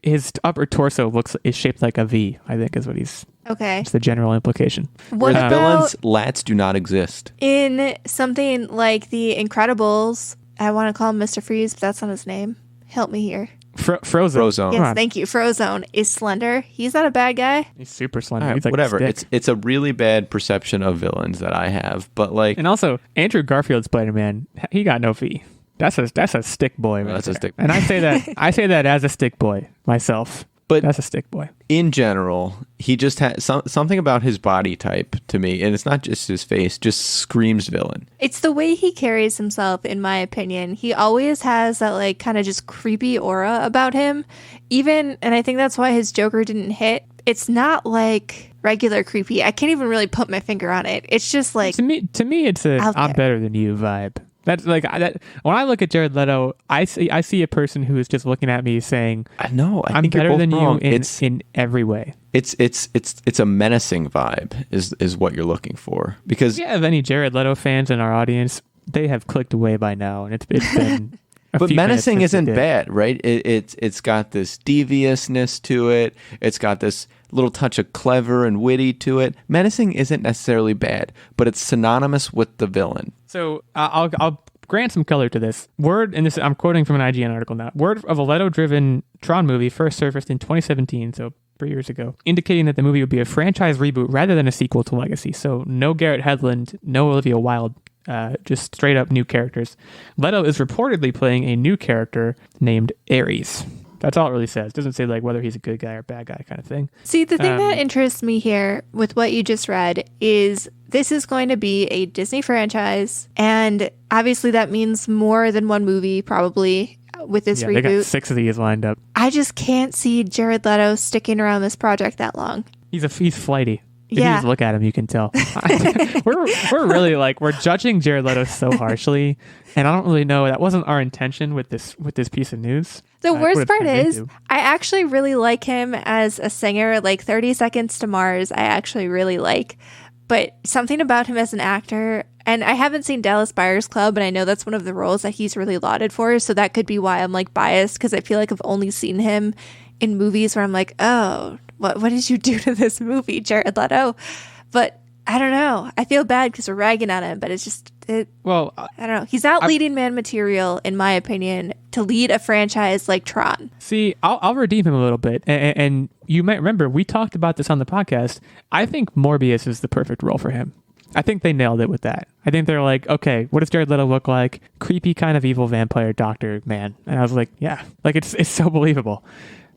[SPEAKER 1] His upper torso is shaped like a V, I think is what he's...
[SPEAKER 3] Okay.
[SPEAKER 1] It's the general implication.
[SPEAKER 3] What
[SPEAKER 2] Whereas
[SPEAKER 3] about
[SPEAKER 2] villains, lats do not exist.
[SPEAKER 3] in something like The Incredibles? I want to call him Mr. Freeze, but that's not his name. Help me here.
[SPEAKER 1] Frozen.
[SPEAKER 2] Frozone.
[SPEAKER 3] Yes, thank you. Frozone is slender. He's not a bad guy.
[SPEAKER 1] He's super slender.
[SPEAKER 2] All right,
[SPEAKER 1] He's like
[SPEAKER 2] whatever.
[SPEAKER 1] A stick.
[SPEAKER 2] It's a really bad perception of villains that I have. But like,
[SPEAKER 1] And also, Andrew Garfield's Spider-Man, he got no V. That's a stick boy. Right
[SPEAKER 2] That's a
[SPEAKER 1] there.
[SPEAKER 2] stick-
[SPEAKER 1] And I say that as a stick boy myself.
[SPEAKER 2] But-
[SPEAKER 1] that's a stick boy.
[SPEAKER 2] in general, he just has something about his body type to me, and it's not just his face, just screams villain.
[SPEAKER 3] It's the way he carries himself, in my opinion. He always has that like kind of just creepy aura about him. And I think that's why his Joker didn't hit. It's not like regular creepy. I can't even really put my finger on it. It's just like
[SPEAKER 1] To me, it's a
[SPEAKER 3] out
[SPEAKER 1] I'm
[SPEAKER 3] there.
[SPEAKER 1] better than you vibe. That's like that. When I look at Jared Leto, I see a person who is just looking at me saying,
[SPEAKER 2] I know. I
[SPEAKER 1] "I'm
[SPEAKER 2] think you're
[SPEAKER 1] better
[SPEAKER 2] both
[SPEAKER 1] than
[SPEAKER 2] wrong.
[SPEAKER 1] you in every way."
[SPEAKER 2] It's a menacing vibe is what you're looking for, because
[SPEAKER 1] If you have any Jared Leto fans in our audience, they have clicked away by now, and it's been.
[SPEAKER 2] But
[SPEAKER 1] few minutes
[SPEAKER 2] menacing
[SPEAKER 1] since they
[SPEAKER 2] isn't
[SPEAKER 1] did.
[SPEAKER 2] bad, right? It's got this deviousness to it. It's got this little touch of clever and witty to it. Menacing isn't necessarily bad, but it's synonymous with the villain.
[SPEAKER 1] So I'll grant some color to this. I'm quoting from an IGN article now. Word of a Leto-driven Tron movie first surfaced in 2017, so 3 years ago, indicating that the movie would be a franchise reboot rather than a sequel to Legacy. So no Garrett Hedlund, no Olivia Wilde, just straight up new characters. Leto is reportedly playing a new character named Ares. That's all it really says. It doesn't say like whether he's a good guy or bad guy kind of thing.
[SPEAKER 3] See, the thing that interests me here with what you just read is this is going to be a Disney franchise, and obviously that means more than one movie probably with this
[SPEAKER 1] Yeah, they got
[SPEAKER 3] reboot.
[SPEAKER 1] 6 of these lined up.
[SPEAKER 3] I just can't see Jared Leto sticking around this project that long.
[SPEAKER 1] He's flighty. If
[SPEAKER 3] Yeah.
[SPEAKER 1] you just look at him, you can tell. we're really like we're judging Jared Leto so harshly, and I don't really know. That wasn't our intention with this piece of news.
[SPEAKER 3] The
[SPEAKER 1] What
[SPEAKER 3] worst
[SPEAKER 1] it
[SPEAKER 3] part
[SPEAKER 1] turned
[SPEAKER 3] is,
[SPEAKER 1] into.
[SPEAKER 3] I actually really like him as a singer. Like 30 Seconds to Mars, I actually really like. But something about him as an actor, and I haven't seen Dallas Buyers Club, and I know that's one of the roles that he's really lauded for. So that could be why I'm like biased, because I feel like I've only seen him in movies where I'm like, oh, what did you do to this movie, Jared Leto? But I don't know. I feel bad because we're ragging on him, but it's just,
[SPEAKER 1] Well,
[SPEAKER 3] I don't know. He's not leading man material, in my opinion, to lead a franchise like Tron.
[SPEAKER 1] see, I'll redeem him a little bit, and you might remember we talked about this on the podcast. I think Morbius is the perfect role for him. I think they nailed it with that. I think they're like, okay, what does Jared Leto look like? Creepy kind of evil vampire doctor man. And I was like, yeah, like it's so believable.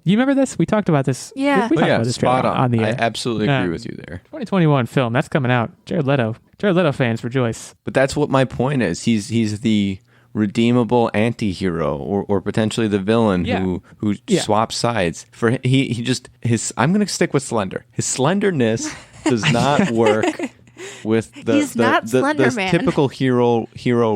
[SPEAKER 1] You remember this? We talked about this.
[SPEAKER 3] Yeah.
[SPEAKER 1] We
[SPEAKER 2] Oh,
[SPEAKER 1] talked
[SPEAKER 2] yeah,
[SPEAKER 1] about this
[SPEAKER 2] spot
[SPEAKER 1] trailer
[SPEAKER 2] on.
[SPEAKER 1] the
[SPEAKER 2] I
[SPEAKER 1] air.
[SPEAKER 2] absolutely agree with you there.
[SPEAKER 1] 2021 film that's coming out. Jared Leto fans rejoice.
[SPEAKER 2] But that's what my point is. He's the redeemable anti-hero or potentially the villain
[SPEAKER 1] Yeah.
[SPEAKER 2] who
[SPEAKER 1] Yeah.
[SPEAKER 2] swaps sides. For he just I'm going to stick with slender. His slenderness does not work with
[SPEAKER 3] He's not Slender Man.
[SPEAKER 2] typical hero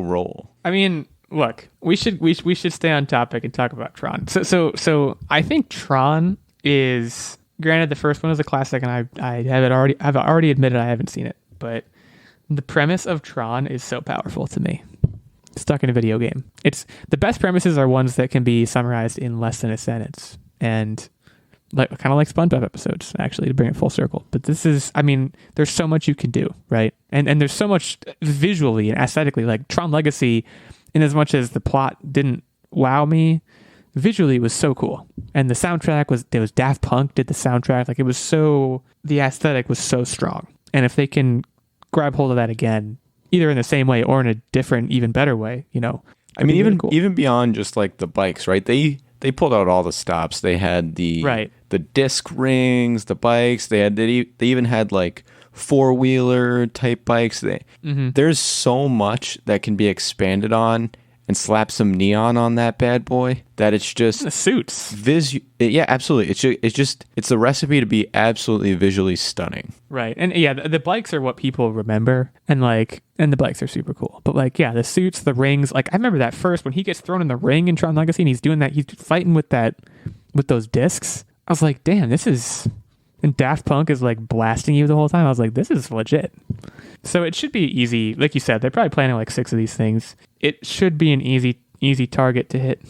[SPEAKER 2] role.
[SPEAKER 1] I mean, look, we should stay on topic and talk about Tron. So I think Tron is, granted, the first one is a classic, and I've already admitted I haven't seen it, but the premise of Tron is so powerful to me. Stuck in a video game. It's the best premises are ones that can be summarized in less than a sentence, and like kind of like SpongeBob episodes, actually, to bring it full circle. But this is, I mean, there's so much you can do, right? And there's so much visually and aesthetically, like Tron Legacy, in as much as the plot didn't wow me, visually it was so cool. And the soundtrack was Daft Punk did the soundtrack. Like the aesthetic was so strong. And if they can grab hold of that again, either in the same way or in a different, even better way,
[SPEAKER 2] I mean,
[SPEAKER 1] it'd be really cool.
[SPEAKER 2] even beyond just like the bikes, right? They pulled out all the stops. They had the
[SPEAKER 1] Right.
[SPEAKER 2] the disc rings, the bikes. They even had like 4-wheeler type bikes. There's so much that can be expanded on and slap some neon on that bad boy that it's just
[SPEAKER 1] The suits.
[SPEAKER 2] Yeah, absolutely. It's a recipe to be absolutely visually stunning.
[SPEAKER 1] Right. And yeah, the bikes are what people remember, and the bikes are super cool. But like, yeah, the suits, the rings, like I remember that first when he gets thrown in the ring in Tron Legacy and he's doing that, he's fighting with those discs. I was like, damn, this is, and Daft Punk is like blasting you the whole time. I was like, this is legit. So it should be easy. Like you said, they're probably planning like 6 of these things. It should be an easy target to hit.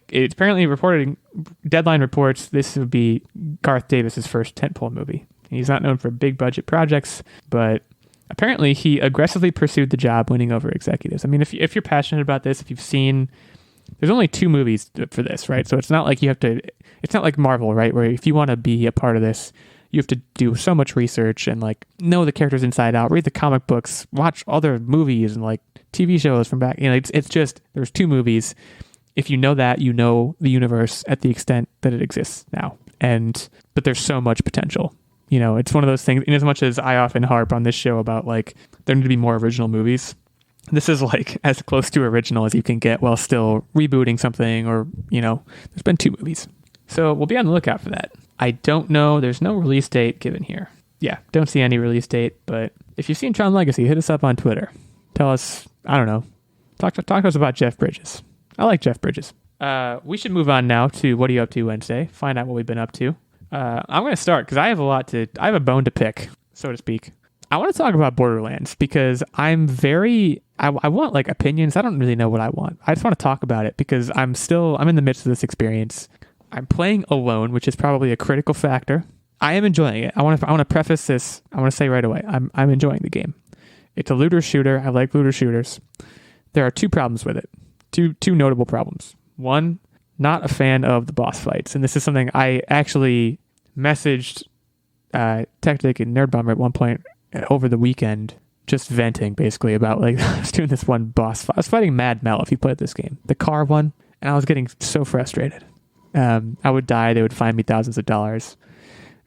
[SPEAKER 1] It's apparently reported, Deadline reports this would be Garth Davis's first tentpole movie. He's not known for big budget projects, but apparently he aggressively pursued the job, winning over executives. I mean, if you're passionate about this, if you've seen, there's only 2 movies for this, right? So it's not like it's not like Marvel, right? Where if you want to be a part of this, you have to do so much research and like know the characters inside out, read the comic books, watch other movies and like TV shows from back. It's just, there's 2 movies. If you know that, you know the universe at the extent that it exists now. But there's so much potential. It's one of those things, in as much as I often harp on this show about like, there need to be more original movies. This is like as close to original as you can get while still rebooting something, or, there's been 2 movies. So we'll be on the lookout for that. I don't know. There's no release date given here. Yeah, don't see any release date, but if you've seen Tron Legacy, hit us up on Twitter. Tell us, I don't know, talk to us about Jeff Bridges. I like Jeff Bridges. We should move on now to What Are You Up To Wednesday, find out what we've been up to. I'm going to start because I have a bone to pick, so to speak. I want to talk about Borderlands because I want like opinions. I don't really know what I want. I just want to talk about it because I'm in the midst of this experience. I'm playing alone, which is probably a critical factor. I am enjoying it. I want to preface this. I want to say right away, I'm enjoying the game. It's a looter shooter. I like looter shooters. There are 2 problems with it. Two notable problems. One, not a fan of the boss fights. And this is something I actually messaged Techtic and Nerdbomber at one point over the weekend, just venting basically about like, I was doing this one boss fight. I was fighting Mad Mel if you played this game, the car one, and I was getting so frustrated. I would die. They would fine me thousands of dollars.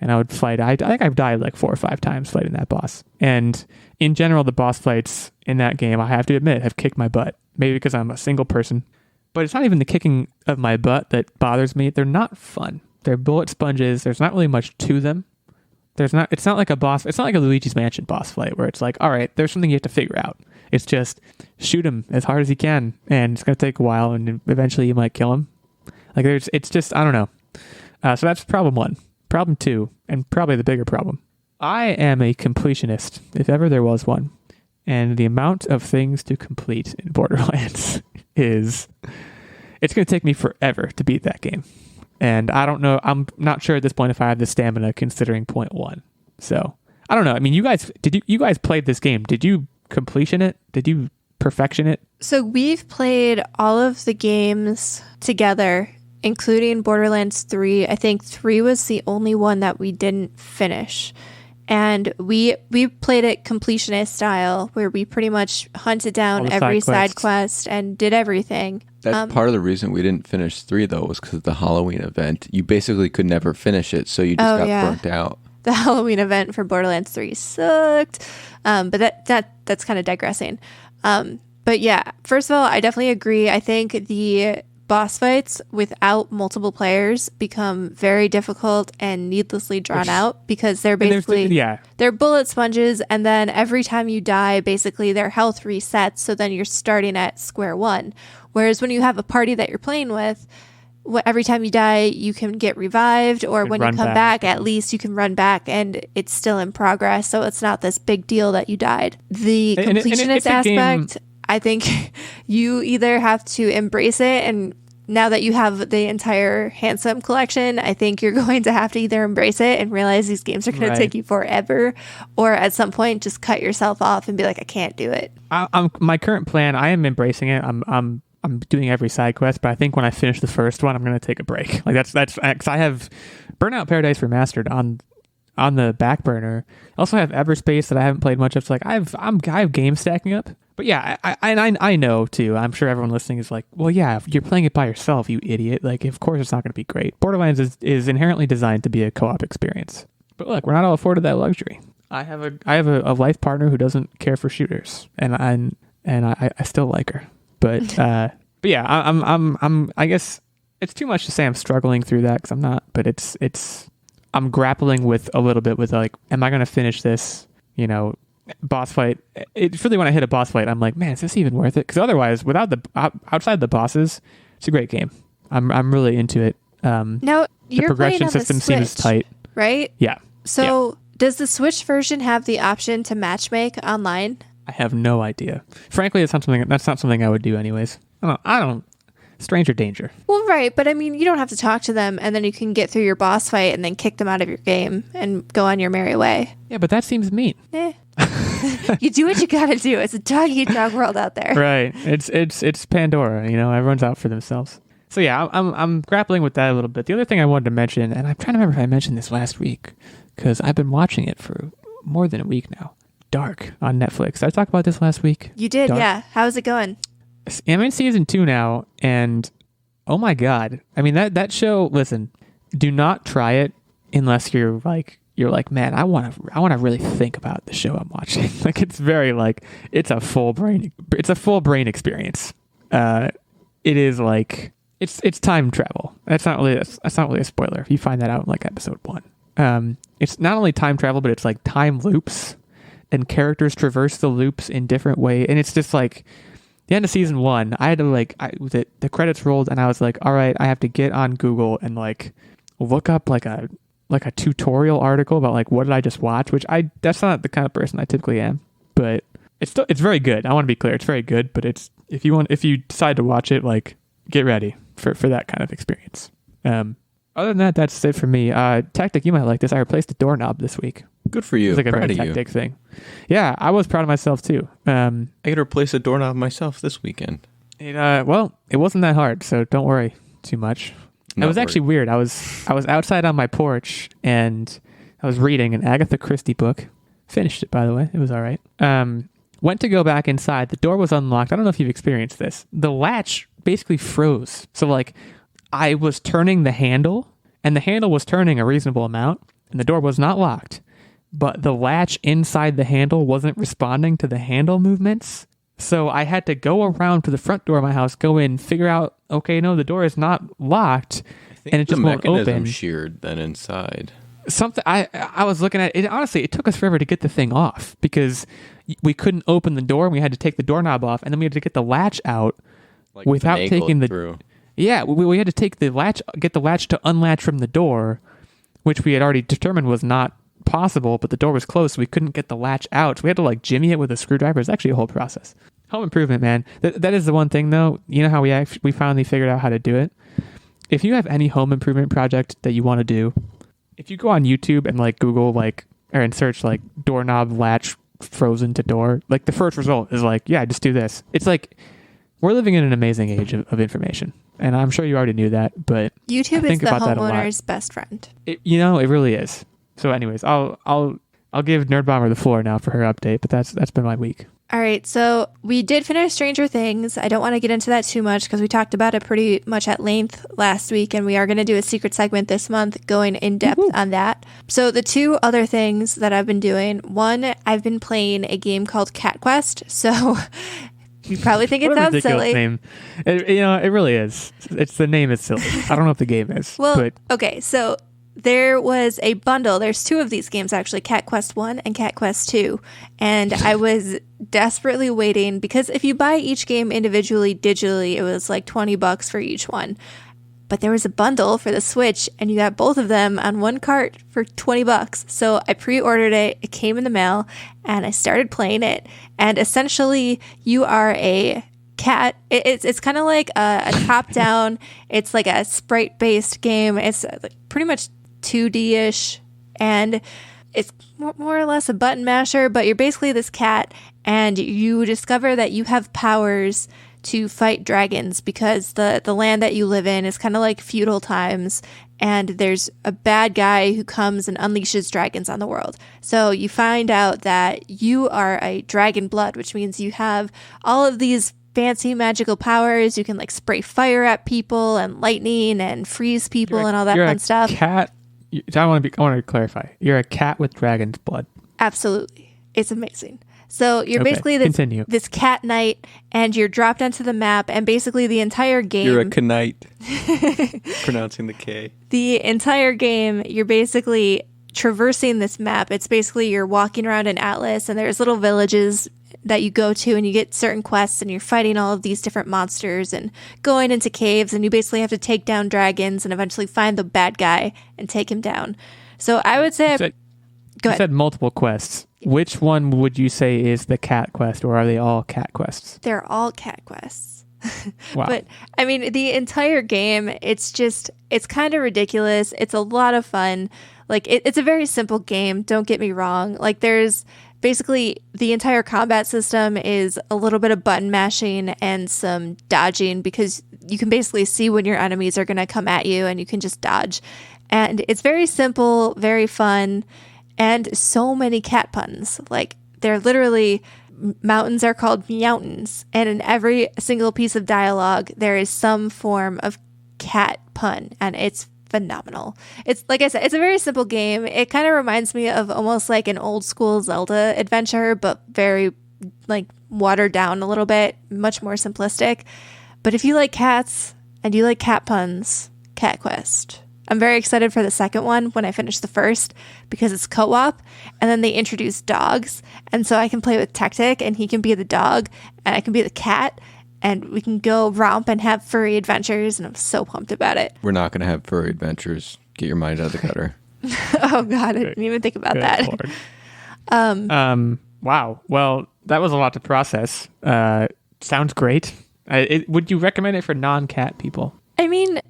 [SPEAKER 1] And I would fight. I think I've died like 4 or 5 times fighting that boss. And in general, the boss fights in that game, I have to admit, have kicked my butt. Maybe because I'm a single person. But it's not even the kicking of my butt that bothers me. They're not fun. They're bullet sponges. There's not really much to them. It's not like a boss. It's not like a Luigi's Mansion boss fight where it's like, all right, there's something you have to figure out. It's just shoot him as hard as you can. And it's going to take a while. And eventually you might kill him. Like it's just, I don't know. So that's problem 1. Problem 2, and probably the bigger problem. I am a completionist, if ever there was one. And the amount of things to complete in Borderlands it's going to take me forever to beat that game. And I don't know, I'm not sure at this point if I have the stamina considering point 1. So, I don't know. I mean, you guys played this game. Did you completion it? Did you perfection it?
[SPEAKER 3] So we've played all of the games together, including Borderlands 3. I think 3 was the only one that we didn't finish. And we played it completionist style, where we pretty much hunted down every side quest and did everything.
[SPEAKER 2] That's part of the reason we didn't finish 3, though, was because of the Halloween event. You basically could never finish it, so you just got burnt out.
[SPEAKER 3] The Halloween event for Borderlands 3 sucked. But that's kind of digressing. But yeah, first of all, I definitely agree. I think the boss fights without multiple players become very difficult and needlessly drawn out because they're basically they're bullet sponges, and then every time you die, basically their health resets, so then you're starting at square one. Whereas when you have a party that you're playing with, every time you die, you can get revived, or when you come back, at least you can run back and it's still in progress, so it's not this big deal that you died. The completionist aspect, I think you either have to embrace it, and now that you have the entire Handsome collection, I think you're going to have to either embrace it and realize these games are going to take you forever, or at some point just cut yourself off and be like, I can't do it.
[SPEAKER 1] My current plan, I am embracing it. I'm doing every side quest, but I think when I finish the first one, I'm going to take a break. Like that's because I have Burnout Paradise Remastered on the back burner. I also have Everspace that I haven't played much of. So like I have games stacking up. But yeah, I know too. I'm sure everyone listening is like, well, yeah, if you're playing it by yourself, you idiot. Like, of course it's not going to be great. Borderlands is inherently designed to be a co-op experience. But look, we're not all afforded that luxury. I have a life partner who doesn't care for shooters, and I still like her. But yeah, I guess it's too much to say I'm struggling through that because I'm not. But I'm grappling with a little bit with like, am I going to finish this? You know, boss fight. It's really when I hit a boss fight, I'm like, man, is this even worth it? Because otherwise, without outside the bosses, it's a great game. I'm really into it.
[SPEAKER 3] Now
[SPEAKER 1] The
[SPEAKER 3] you're playing
[SPEAKER 1] progression
[SPEAKER 3] on the
[SPEAKER 1] system seems
[SPEAKER 3] Switch,
[SPEAKER 1] tight.
[SPEAKER 3] right?
[SPEAKER 1] Yeah.
[SPEAKER 3] So does the Switch version have the option to matchmake online?
[SPEAKER 1] I have no idea. Frankly, that's not something I would do anyways. I don't. Stranger danger.
[SPEAKER 3] Well, right, but I mean, you don't have to talk to them, and then you can get through your boss fight and then kick them out of your game and go on your merry way.
[SPEAKER 1] Yeah, but that seems mean.
[SPEAKER 3] You do what you gotta do. It's a dog-eat-dog world out there.
[SPEAKER 1] Right. It's Pandora. You know, everyone's out for themselves. So yeah, I'm grappling with that a little bit. The other thing I wanted to mention, and I'm trying to remember if I mentioned this last week, because I've been watching it for more than a week now. Dark on Netflix. Did I talk about this last week?
[SPEAKER 3] You did,
[SPEAKER 1] Dark.
[SPEAKER 3] yeah. How's it going?
[SPEAKER 1] I'm in season 2 now, and oh my god! I mean that show. Listen, do not try it unless you're like, man, I want to really think about the show I'm watching. Like it's very like it's a full brain experience. It is like it's time travel. That's not really a spoiler. You find that out in like episode 1. It's not only time travel, but it's like time loops, and characters traverse the loops in different ways, and it's just like. The end of season 1, I had to the credits rolled, and I was like, all right, I have to get on Google and like look up like a tutorial article about like what did I just watch, which that's not the kind of person I typically am, but it's very good. I want to be clear, it's very good, but it's if you decide to watch it, like get ready for that kind of experience. Other than that, that's it for me. Techtic, you might like this. I replaced the doorknob this week.
[SPEAKER 2] Good for you.
[SPEAKER 1] It's like a
[SPEAKER 2] Proud
[SPEAKER 1] very
[SPEAKER 2] of you.
[SPEAKER 1] Techtic thing. Yeah, I was proud of myself too.
[SPEAKER 2] I got to replace a doorknob myself this weekend.
[SPEAKER 1] It wasn't that hard, so don't worry too much. It was actually weird. I was outside on my porch and I was reading an Agatha Christie book. Finished it, by the way. It was all right. Went to go back inside. The door was unlocked. I don't know if you've experienced this. The latch basically froze. So like I was turning the handle and the handle was turning a reasonable amount and the door was not locked. But the latch inside the handle wasn't responding to the handle movements. So I had to go around to the front door of my house, go in, figure out, okay, no, the door is not locked, and it just won't open.
[SPEAKER 2] The mechanism sheared then inside.
[SPEAKER 1] Something I was looking at it. Honestly, it took us forever to get the thing off because we couldn't open the door. And we had to take the doorknob off, and then we had to get the latch out without taking the.
[SPEAKER 2] Through.
[SPEAKER 1] Yeah, we had to take the latch, get the latch to unlatch from the door, which we had already determined was not possible, but the door was closed, so we couldn't get the latch out. So we had to like jimmy it with a screwdriver. It's actually a whole process. Home improvement, man. That is the one thing though. You know how we finally figured out how to do it? If you have any home improvement project that you want to do, if you go on YouTube and like Google and search like doorknob latch frozen to door, like the first result is like, yeah, just do this. It's like we're living in an amazing age of information. And I'm sure you already knew that, but
[SPEAKER 3] YouTube is the homeowner's best friend.
[SPEAKER 1] It really is. So anyways, I'll give Nerdbomber the floor now for her update, but that's been my week.
[SPEAKER 3] All right, so we did finish Stranger Things. I don't want to get into that too much because we talked about it pretty much at length last week, and we are going to do a secret segment this month going in depth on that. So the two other things that I've been doing, one, I've been playing a game called Cat Quest. So you probably think it sounds silly.
[SPEAKER 1] Name. It really is. It's the name is silly. I don't know if the game is.
[SPEAKER 3] Well, okay, so there was a bundle. There's two of these games, actually, Cat Quest 1 and Cat Quest 2. And I was desperately waiting because if you buy each game individually, digitally, it was like $20 for each one. But there was a bundle for the Switch, and you got both of them on one cart for $20. So I pre-ordered it. It came in the mail, and I started playing it. And essentially, you are a cat. It's kind of like a top-down. It's like a sprite-based game. It's pretty much 2D-ish, and it's more or less a button masher, but you're basically this cat, and you discover that you have powers to fight dragons because the land that you live in is kind of like feudal times, and there's a bad guy who comes and unleashes dragons on the world. So you find out that you are a dragon blood, which means you have all of these fancy magical powers. You can like spray fire at people and lightning and freeze people and all that fun stuff.
[SPEAKER 1] Cat. I want to clarify. You're a cat with dragon's blood.
[SPEAKER 3] Absolutely. It's amazing. So you're
[SPEAKER 1] Okay,
[SPEAKER 3] basically
[SPEAKER 1] continue.
[SPEAKER 3] this cat knight, and you're dropped onto the map, and basically the entire game...
[SPEAKER 2] You're a knight. Pronouncing the K.
[SPEAKER 3] The entire game, you're basically traversing this map. It's basically you're walking around an atlas, and there's little villages that you go to, and you get certain quests, and you're fighting all of these different monsters and going into caves, and you basically have to take down dragons and eventually find the bad guy and take him down. So I would say... Go
[SPEAKER 1] You
[SPEAKER 3] ahead.
[SPEAKER 1] said multiple quests. Which one would you say is the cat quest, or are they all cat quests?
[SPEAKER 3] They're all cat quests.
[SPEAKER 1] Wow.
[SPEAKER 3] But I mean, the entire game, it's kind of ridiculous. It's a lot of fun. Like, it's a very simple game. Don't get me wrong. Like, there's basically the entire combat system is a little bit of button mashing and some dodging, because you can basically see when your enemies are going to come at you and you can just dodge. And it's very simple, very fun, and so many cat puns. Like, they're literally... Mountains are called mountains, and in every single piece of dialogue there is some form of cat pun, and it's phenomenal. It's, like I said, it's a very simple game. It kind of reminds me of almost like an old school Zelda adventure, but very like watered down a little bit, much more simplistic. But if you like cats and you like cat puns, Cat Quest. I'm very excited for the second one when I finish the first, because it's co-op, and then they introduce dogs, and so I can play with Techtic, and he can be the dog, and I can be the cat, and we can go romp and have furry adventures, and I'm so pumped about it.
[SPEAKER 2] We're not going to have furry adventures. Get your mind out of the gutter.
[SPEAKER 3] Oh God, I didn't even think about
[SPEAKER 1] Good
[SPEAKER 3] that.
[SPEAKER 1] Lord. Wow. Well, that was a lot to process. Sounds great. Would you recommend it for non-cat people?
[SPEAKER 3] I mean,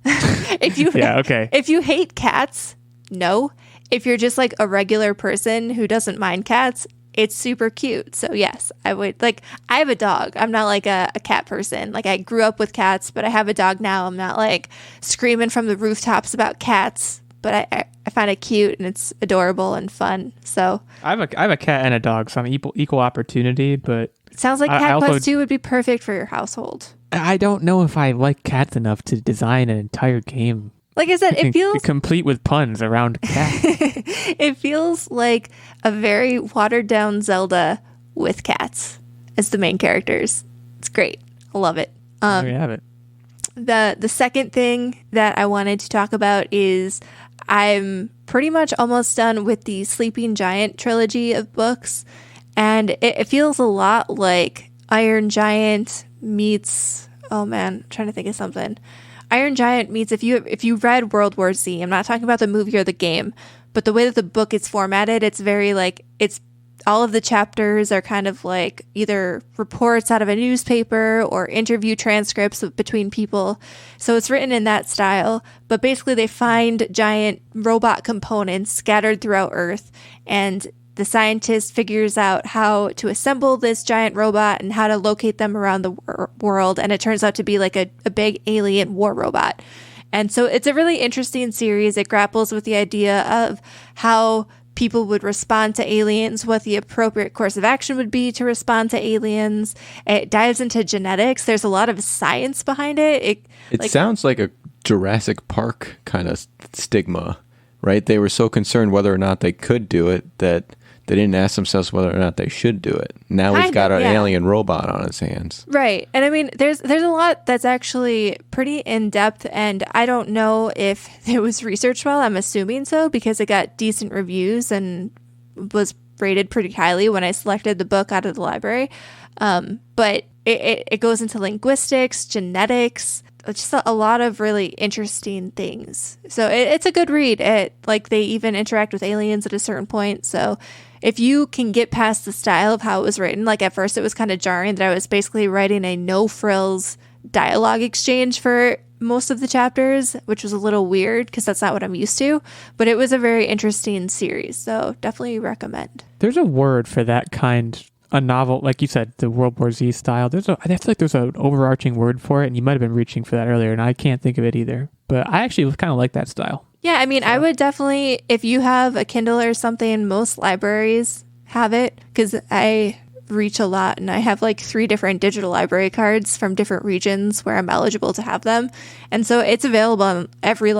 [SPEAKER 3] if you
[SPEAKER 1] Yeah, okay.
[SPEAKER 3] if you hate cats, no. If you're just like a regular person who doesn't mind cats, it's super cute. So yes, I would. Like, I have a dog. I'm not like a cat person. Like, I grew up with cats, but I have a dog now. I'm not like screaming from the rooftops about cats, but I find it cute and it's adorable and fun. So
[SPEAKER 1] I have a cat and a dog, so I'm equal opportunity, but
[SPEAKER 3] it sounds like
[SPEAKER 1] I
[SPEAKER 3] Cat
[SPEAKER 1] also-
[SPEAKER 3] Quest 2 would be perfect for your household.
[SPEAKER 1] I don't know if I like cats enough to design an entire game.
[SPEAKER 3] Like I said, it feels
[SPEAKER 1] complete with puns around cats.
[SPEAKER 3] it feels like a very watered down Zelda with cats as the main characters. It's great. I love it.
[SPEAKER 1] There you have it.
[SPEAKER 3] The second thing that I wanted to talk about is I'm pretty much almost done with the Sleeping Giant trilogy of books, and it feels a lot like Iron Giant meets, oh man, I'm trying to think of something. Iron Giant meets, if you read World War Z, I'm not talking about the movie or the game, but the way that the book is formatted, it's very like, it's all of the chapters are kind of like either reports out of a newspaper or interview transcripts between people. So it's written in that style, but basically they find giant robot components scattered throughout Earth, and the scientist figures out how to assemble this giant robot and how to locate them around the world. And it turns out to be like a big alien war robot. And so it's a really interesting series. It grapples with the idea of how people would respond to aliens, what the appropriate course of action would be to respond to aliens. It dives into genetics. There's a lot of science behind it.
[SPEAKER 2] It sounds like a Jurassic Park kind of stigma, right? They were so concerned whether or not they could do it that they didn't ask themselves whether or not they should do it. Now he's got an alien robot on his hands.
[SPEAKER 3] Right. And I mean, there's a lot that's actually pretty in-depth, and I don't know if it was researched well. I'm assuming so, because it got decent reviews and was rated pretty highly when I selected the book out of the library. But it goes into linguistics, genetics, just a lot of really interesting things. So it's a good read. Like, they even interact with aliens at a certain point. So if you can get past the style of how it was written, like at first it was kind of jarring that I was basically writing a no-frills dialogue exchange for most of the chapters, which was a little weird because that's not what I'm used to. But it was a very interesting series, so definitely recommend.
[SPEAKER 1] There's a word for that kind. A novel, like you said, the World War Z style. I feel like there's an overarching word for it, and you might have been reaching for that earlier, and I can't think of it either. But I actually kind of like that style.
[SPEAKER 3] Yeah, I mean, I would definitely, if you have a Kindle or something, most libraries have it, because I reach a lot, and I have like 3 different digital library cards from different regions where I'm eligible to have them. And so it's available on every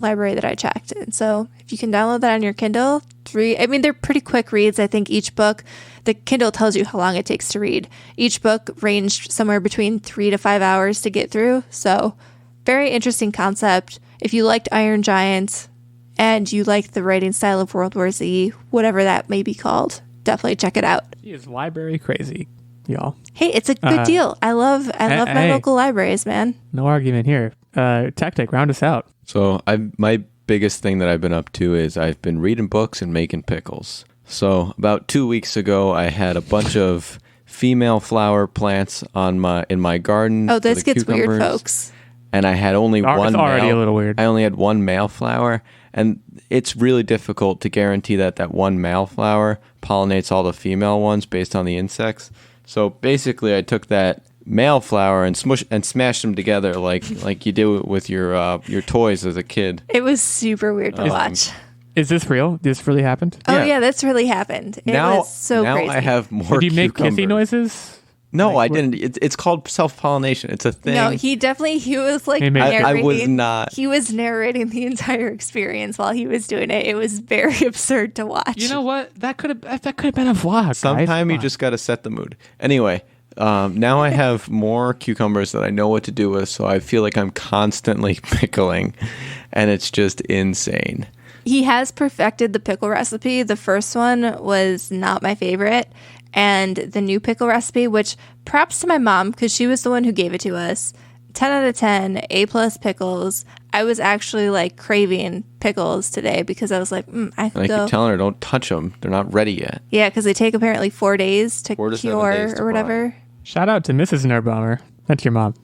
[SPEAKER 3] library that I checked. And so if you can download that on your Kindle, they're pretty quick reads. I think each book, the Kindle tells you how long it takes to read. Each book ranged somewhere between 3 to 5 hours to get through. So very interesting concept. If you liked Iron Giant and you like the writing style of World War Z, whatever that may be called, definitely check it out.
[SPEAKER 1] She is library crazy, y'all.
[SPEAKER 3] Hey, it's a good deal. I love my local libraries, man.
[SPEAKER 1] No argument here. Techtic, round us out.
[SPEAKER 2] So my biggest thing that I've been up to is I've been reading books and making pickles. So about 2 weeks ago, I had a bunch of female flower plants in my garden.
[SPEAKER 3] Oh, this gets weird,
[SPEAKER 2] cucumbers,
[SPEAKER 3] folks.
[SPEAKER 2] And I had only
[SPEAKER 1] It's
[SPEAKER 2] one.
[SPEAKER 1] already a little weird.
[SPEAKER 2] I only had one male flower, and it's really difficult to guarantee that one male flower pollinates all the female ones based on the insects. So basically, I took that male flower and smashed them together like you do with your toys as a kid.
[SPEAKER 3] It was super weird to watch.
[SPEAKER 1] Is this real? This really happened?
[SPEAKER 3] Oh, yeah, that's really happened. It was so crazy.
[SPEAKER 2] Now I have more.
[SPEAKER 1] Did you make
[SPEAKER 2] cucumbers.
[SPEAKER 1] kissy noises?
[SPEAKER 2] No, I didn't. It's called self-pollination. It's a thing.
[SPEAKER 3] No, he was like
[SPEAKER 1] Hey, man.
[SPEAKER 3] narrating.
[SPEAKER 2] I was not.
[SPEAKER 3] He was narrating the entire experience while he was doing it. It was very absurd to watch.
[SPEAKER 1] You know what? That could have been a vlog.
[SPEAKER 2] Sometime you
[SPEAKER 1] guys.
[SPEAKER 2] just got to set the mood. Anyway, now I have more cucumbers that I know what to do with, so I feel like I'm constantly pickling, and it's just insane.
[SPEAKER 3] He has perfected the pickle recipe. The first one was not my favorite. And the new pickle recipe, which props to my mom because she was the one who gave it to us. 10 out of 10, A+ pickles. I was actually like craving pickles today because I was like, I could
[SPEAKER 2] And I
[SPEAKER 3] go.
[SPEAKER 2] keep telling her, don't touch them. They're not ready yet.
[SPEAKER 3] Yeah, because they take apparently 4 days to
[SPEAKER 2] 4 to 7
[SPEAKER 3] cure
[SPEAKER 2] days to
[SPEAKER 3] or whatever.
[SPEAKER 1] Shout out to Mrs. Nerdbomber. That's your mom.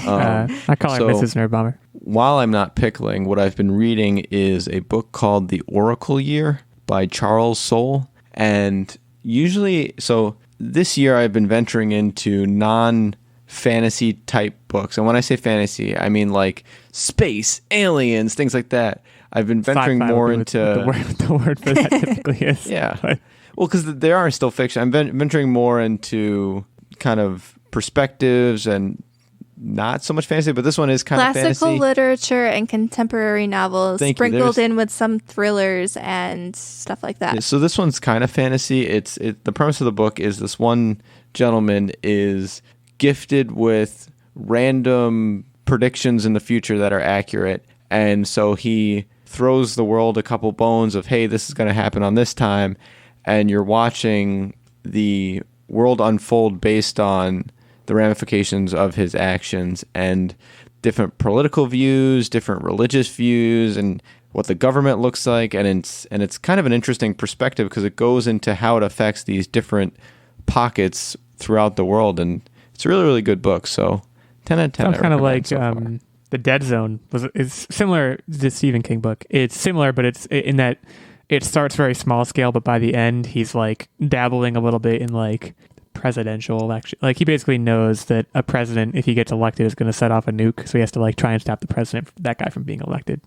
[SPEAKER 1] I call her
[SPEAKER 2] so-
[SPEAKER 1] Mrs. Nerdbomber.
[SPEAKER 2] While I'm not pickling, what I've been reading is a book called The Oracle Year by Charles Soule. And usually, so this year I've been venturing into non-fantasy type books. And when I say fantasy, I mean like space, aliens, things like that. I've been venturing
[SPEAKER 1] Sci-fi
[SPEAKER 2] more
[SPEAKER 1] would be
[SPEAKER 2] into...
[SPEAKER 1] what the word for that typically is.
[SPEAKER 2] Yeah.
[SPEAKER 1] But
[SPEAKER 2] Well, because they are still fiction. I'm venturing more into kind of perspectives and not so much fantasy, but this one is kind of
[SPEAKER 3] Classical
[SPEAKER 2] fantasy.
[SPEAKER 3] literature and contemporary novels
[SPEAKER 2] Thank you.
[SPEAKER 3] sprinkled
[SPEAKER 2] There's-
[SPEAKER 3] in with some thrillers and stuff like that.
[SPEAKER 2] So this one's kind of fantasy. The premise of the book is this one gentleman is gifted with random predictions in the future that are accurate, and so he throws the world a couple bones of, hey, this is going to happen on this time, and you're watching the world unfold based on the ramifications of his actions and different political views, different religious views, and what the government looks like. And it's kind of an interesting perspective because it goes into how it affects these different pockets throughout the world. And it's a really, really good book. So 10 out of 10.
[SPEAKER 1] sounds
[SPEAKER 2] I
[SPEAKER 1] kind of
[SPEAKER 2] recommend
[SPEAKER 1] like
[SPEAKER 2] so far.
[SPEAKER 1] The Dead Zone is similar to the Stephen King book. It's similar, but it's in that it starts very small scale, but by the end he's like dabbling a little bit in like presidential election. Like he basically knows that a president, if he gets elected, is going to set off a nuke, so he has to like try and stop the president, that guy, from being elected.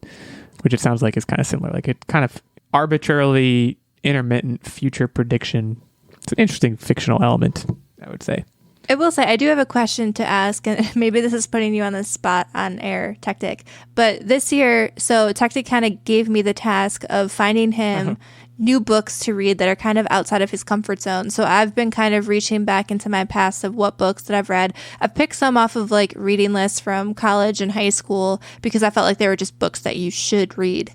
[SPEAKER 1] Which it sounds like is kind of similar. Like it kind of arbitrarily intermittent future prediction. It's an interesting fictional element, I would say.
[SPEAKER 3] I will say, I do have a question to ask, and maybe this is putting you on the spot on air, Techtic. But this year, so Techtic kind of gave me the task of finding him new books to read that are kind of outside of his comfort zone. So I've been kind of reaching back into my past of what books that I've read. I've picked some off of like reading lists from college and high school because I felt like they were just books that you should read.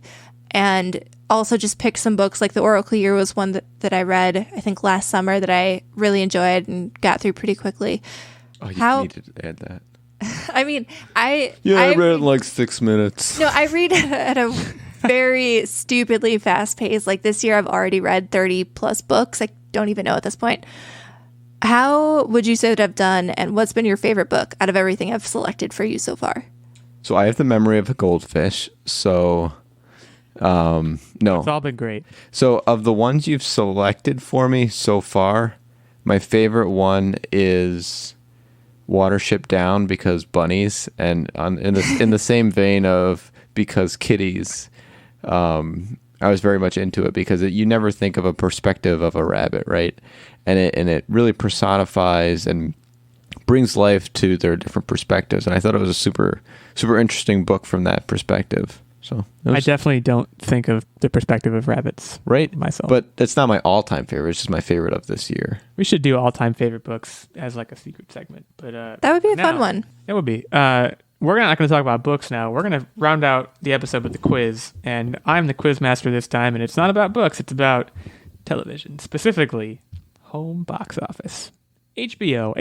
[SPEAKER 3] And also just picked some books, like The Oracle Year was one that I read, I think last summer, that I really enjoyed and got through pretty quickly.
[SPEAKER 2] Oh, you
[SPEAKER 3] how-
[SPEAKER 2] needed to add that.
[SPEAKER 3] I mean,
[SPEAKER 2] I read it in like 6 minutes.
[SPEAKER 3] No, I read at a very stupidly fast pace. Like this year, I've already read 30 plus books. I don't even know at this point. How would you say that I've done, and what's been your favorite book out of everything I've selected for you so far?
[SPEAKER 2] So I have the memory of a goldfish. So, no.
[SPEAKER 1] It's all been great.
[SPEAKER 2] So of the ones you've selected for me so far, my favorite one is Watership Down because bunnies, and in the same vein of because kitties. I was very much into it because you never think of a perspective of a rabbit, right? And it really personifies and brings life to their different perspectives. And I thought it was a super, super interesting book from that perspective. So
[SPEAKER 1] I definitely don't think of the perspective of rabbits myself.
[SPEAKER 2] But that's not my all-time favorite. It's just my favorite of this year.
[SPEAKER 1] We should do all-time favorite books as like a secret segment. But
[SPEAKER 3] that would be a fun one.
[SPEAKER 1] It would be. We're not going to talk about books now. We're going to round out the episode with the quiz. And I'm the quiz master this time. And it's not about books. It's about television, specifically home box office. HBO,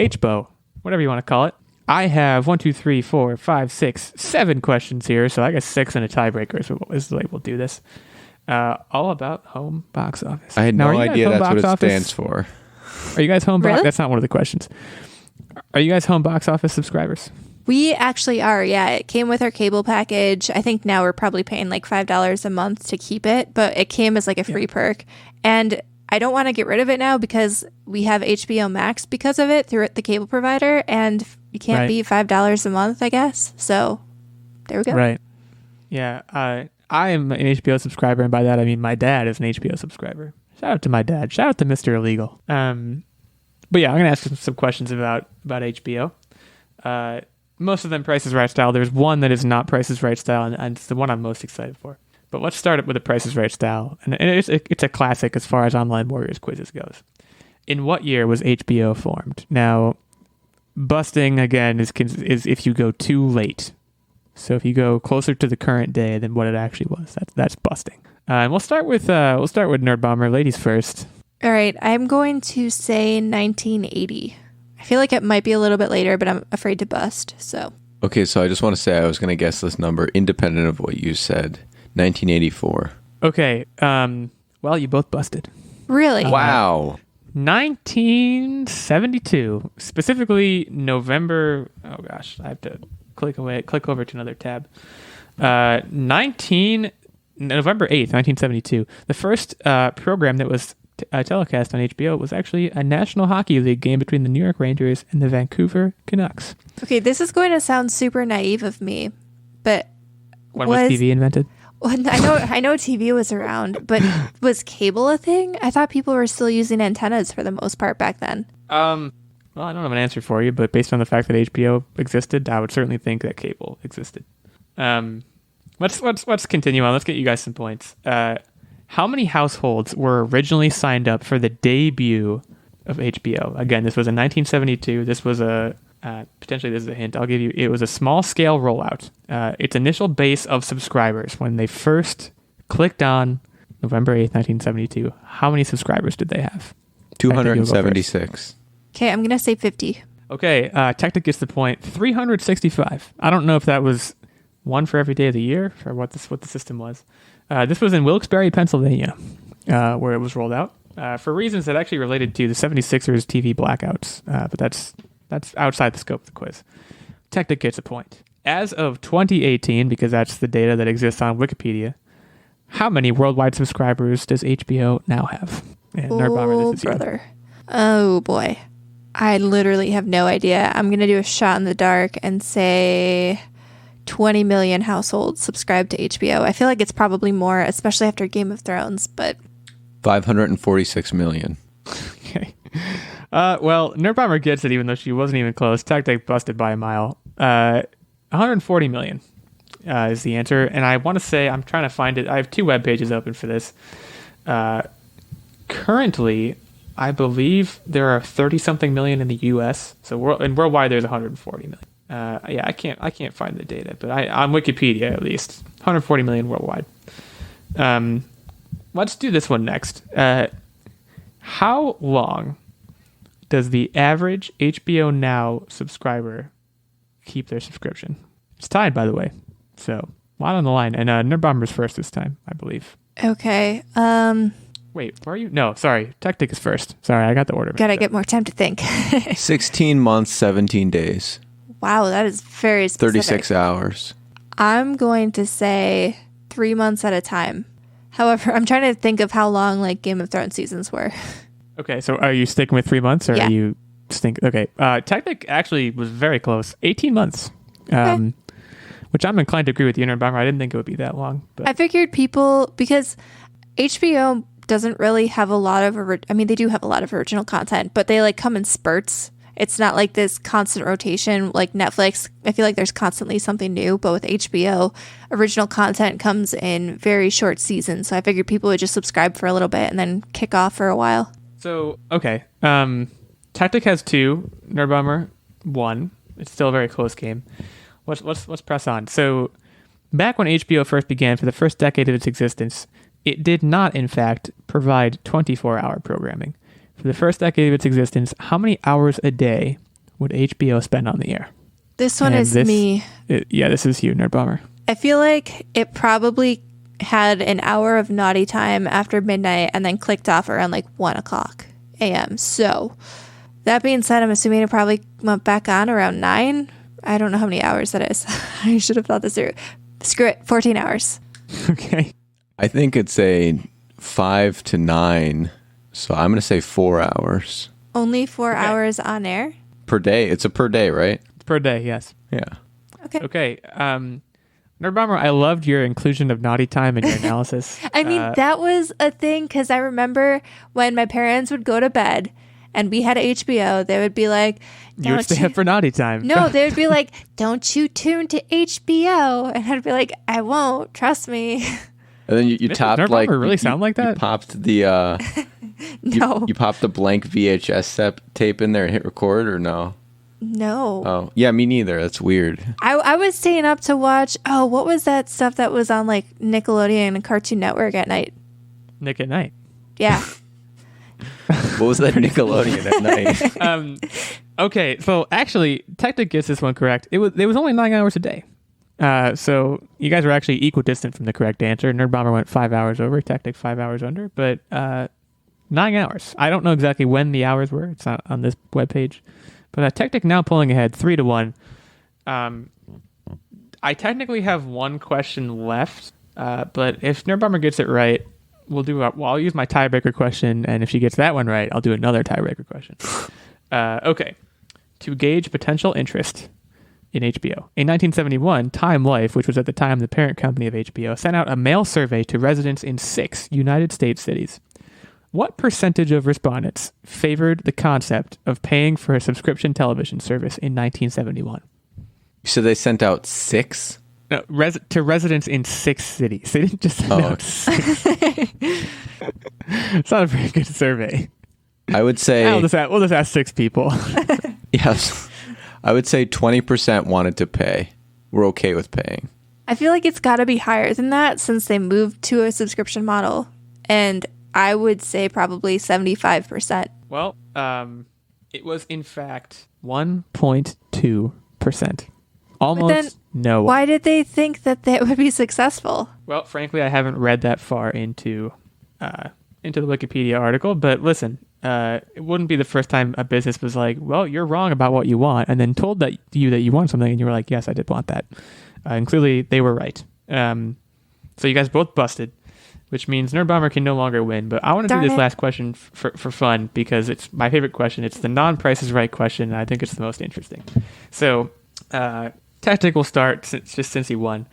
[SPEAKER 1] whatever you want to call it. I have 1, 2, 3, 4, 5, 6, 7 questions here, so I guess 6 and a tiebreaker is the way we'll do this. All about home box office.
[SPEAKER 2] I had no idea that's what it stands for.
[SPEAKER 1] Are you guys home box?
[SPEAKER 3] Really?
[SPEAKER 1] That's not one of the questions. Are you guys home box office subscribers?
[SPEAKER 3] We actually are, yeah. It came with our cable package. I think now we're probably paying like $5 a month to keep it, but it came as like a free perk. And I don't want to get rid of it now because we have HBO Max because of it through the cable provider, and you can't beat $5 a month, I guess. So there we go.
[SPEAKER 1] Right. Yeah. I am an HBO subscriber, and by that I mean my dad is an HBO subscriber. Shout out to my dad. Shout out to Mr. Illeagle. But yeah, I'm going to ask some questions about HBO. Most of them Price is Right style. There's one that is not Price is Right style, and it's the one I'm most excited for. But let's start it with the Price is Right style. And it's a classic as far as Online Warriors quizzes goes. In what year was HBO formed? Now, busting, again, is if you go too late. So if you go closer to the current day than what it actually was, that's busting. And we'll start with Nerdbomber. Ladies first.
[SPEAKER 3] All right, I'm going to say 1980. I feel like it might be a little bit later, but I'm afraid to bust. So.
[SPEAKER 2] Okay, so I just want to say I was going to guess this number independent of what you said. 1984.
[SPEAKER 1] Okay. Well, you both busted.
[SPEAKER 3] Really?
[SPEAKER 2] Wow.
[SPEAKER 3] 1972.
[SPEAKER 1] Specifically November. Oh gosh, I have to click over to another tab. November 8th, 1972. The first program that was telecast on HBO was actually a National Hockey League game between the New York Rangers and the Vancouver Canucks.
[SPEAKER 3] Okay, this is going to sound super naive of me, but
[SPEAKER 1] when was TV invented?
[SPEAKER 3] Well, I know TV was around, but was cable a thing? I thought people were still using antennas for the most part back then.
[SPEAKER 1] Well, I don't have an answer for you, but based on the fact that HBO existed, I would certainly think that cable existed. Let's continue on. Let's get you guys some points. How many households were originally signed up for the debut of HBO? Again, this was in 1972. This was potentially this is a hint I'll give you. It was a small scale rollout. Its initial base of subscribers when they first clicked on November 8th, 1972. How many subscribers did they have?
[SPEAKER 2] 276.
[SPEAKER 3] Okay, I'm going to say 50.
[SPEAKER 1] Okay, Techtic gets the point. 365. I don't know if that was one for every day of the year or what the system was. This was in Wilkes-Barre, Pennsylvania, where it was rolled out for reasons that actually related to the 76ers TV blackouts. But that's outside the scope of the quiz. Techtic gets a point. As of 2018, because that's the data that exists on Wikipedia, how many worldwide subscribers does HBO now have? And Nerdbomber, this is
[SPEAKER 3] brother. Oh, boy. I literally have no idea. I'm going to do a shot in the dark and say 20 million households subscribe to HBO. I feel like it's probably more, especially after Game of Thrones, but
[SPEAKER 2] 546 million.
[SPEAKER 1] Okay. Well, Nerdbomber gets it, even though she wasn't even close. Techtic busted by a mile. 140 million is the answer. And I want to say, I'm trying to find it. I have 2 web pages open for this. Currently, I believe there are 30-something million in the U.S. So worldwide, there's 140 million. Yeah, I can't find the data, but on Wikipedia at least, 140 million worldwide. Let's do this one next. How long does the average HBO Now subscriber keep their subscription? It's tied, by the way. So, a lot on the line. And Nerdbomber's first this time, I believe.
[SPEAKER 3] Okay.
[SPEAKER 1] Wait, where are you? No, sorry. Techtic is first. Sorry, I got the order.
[SPEAKER 3] Gotta get more time to think.
[SPEAKER 2] 16 months, 17 days.
[SPEAKER 3] Wow, that is very specific.
[SPEAKER 2] 36 hours.
[SPEAKER 3] I'm going to say 3 months at a time. However, I'm trying to think of how long like Game of Thrones seasons were.
[SPEAKER 1] Okay, so are you sticking with 3 months or
[SPEAKER 3] yeah.
[SPEAKER 1] Are you okay. Techtic actually was very close. 18 months.
[SPEAKER 3] Okay.
[SPEAKER 1] Which I'm inclined to agree with you, Nerdbomber. I didn't think it would be that long. But
[SPEAKER 3] I figured people, because HBO doesn't really have a lot of, they do have a lot of original content, but they like come in spurts. It's not like this constant rotation like Netflix. I feel like there's constantly something new, but with HBO, original content comes in very short seasons. So I figured people would just subscribe for a little bit and then kick off for a while.
[SPEAKER 1] So, okay. Techtic has 2, Nerdbomber 1. It's still a very close game. Let's press on. So, back when HBO first began, for the first decade of its existence, it did not, in fact, provide 24-hour programming. For the first decade of its existence, how many hours a day would HBO spend on the air?
[SPEAKER 3] This one is me.
[SPEAKER 1] This is you, Nerdbomber.
[SPEAKER 3] I feel like it probably had an hour of naughty time after midnight and then clicked off around like 1 o'clock a.m. So, that being said, I'm assuming it probably went back on around 9. I don't know how many hours that is. I should have thought this through. Screw it, 14 hours.
[SPEAKER 1] Okay.
[SPEAKER 2] I think it's a 5 to 9. So I'm going to say 4 hours.
[SPEAKER 3] Only 4 hours on air?
[SPEAKER 2] Per day. It's a per day, right?
[SPEAKER 1] Per day, yes.
[SPEAKER 2] Yeah.
[SPEAKER 1] Okay. Nerdbomber, I loved your inclusion of naughty time in your analysis.
[SPEAKER 3] I mean, that was a thing because I remember when my parents would go to bed and we had HBO, they would be like,
[SPEAKER 1] you would stay up for naughty time.
[SPEAKER 3] No, they would be like, don't you tune to HBO. And I'd be like, I won't, trust me.
[SPEAKER 2] And then you topped like...
[SPEAKER 1] Nerdbomber really sound like that?
[SPEAKER 2] You popped the...
[SPEAKER 3] No.
[SPEAKER 2] You popped the blank VHS tape in there and hit record, or no?
[SPEAKER 3] No.
[SPEAKER 2] Oh, yeah, me neither. That's weird.
[SPEAKER 3] I was staying up to watch, what was that stuff that was on like Nickelodeon and Cartoon Network at night?
[SPEAKER 1] Nick at Night.
[SPEAKER 3] Yeah.
[SPEAKER 2] What was that Nickelodeon at night?
[SPEAKER 1] Okay, so actually, Techtic gets this one correct. It was only 9 hours a day. So you guys were actually equidistant from the correct answer. Nerdbomber went 5 hours over, Techtic 5 hours under, but 9 hours. I don't know exactly when the hours were. It's not on this webpage. But Techtic now pulling ahead 3-1. I technically have one question left, but if Nerdbomber gets it right, I'll use my tiebreaker question, and if she gets that one right, I'll do another tiebreaker question. Okay. To gauge potential interest in HBO. In 1971, Time Life, which was at the time the parent company of HBO, sent out a mail survey to residents in 6 United States cities. What percentage of respondents favored the concept of paying for a subscription television service in 1971?
[SPEAKER 2] So they sent out 6?
[SPEAKER 1] No, to residents in 6 cities. They didn't just send out 6. It's not a very good survey.
[SPEAKER 2] I would say...
[SPEAKER 1] We'll just ask 6 people.
[SPEAKER 2] Yes. I would say 20% wanted to pay. We're okay with paying.
[SPEAKER 3] I feel like it's got to be higher than that since they moved to a subscription model. And I would say probably 75%.
[SPEAKER 1] Well, it was in fact 1.2%. Almost no.
[SPEAKER 3] Why did they think that would be successful?
[SPEAKER 1] Well, frankly, I haven't read that far into the Wikipedia article, but listen, it wouldn't be the first time a business was like, well, you're wrong about what you want, and then told that you want something, and you were like, yes, I did want that. And clearly they were right. So you guys both busted, which means Nerdbomber can no longer win. But I want to do this last question for fun because it's my favorite question. It's the non-Price is Right question, and I think it's the most interesting. So Techtic will start since he won.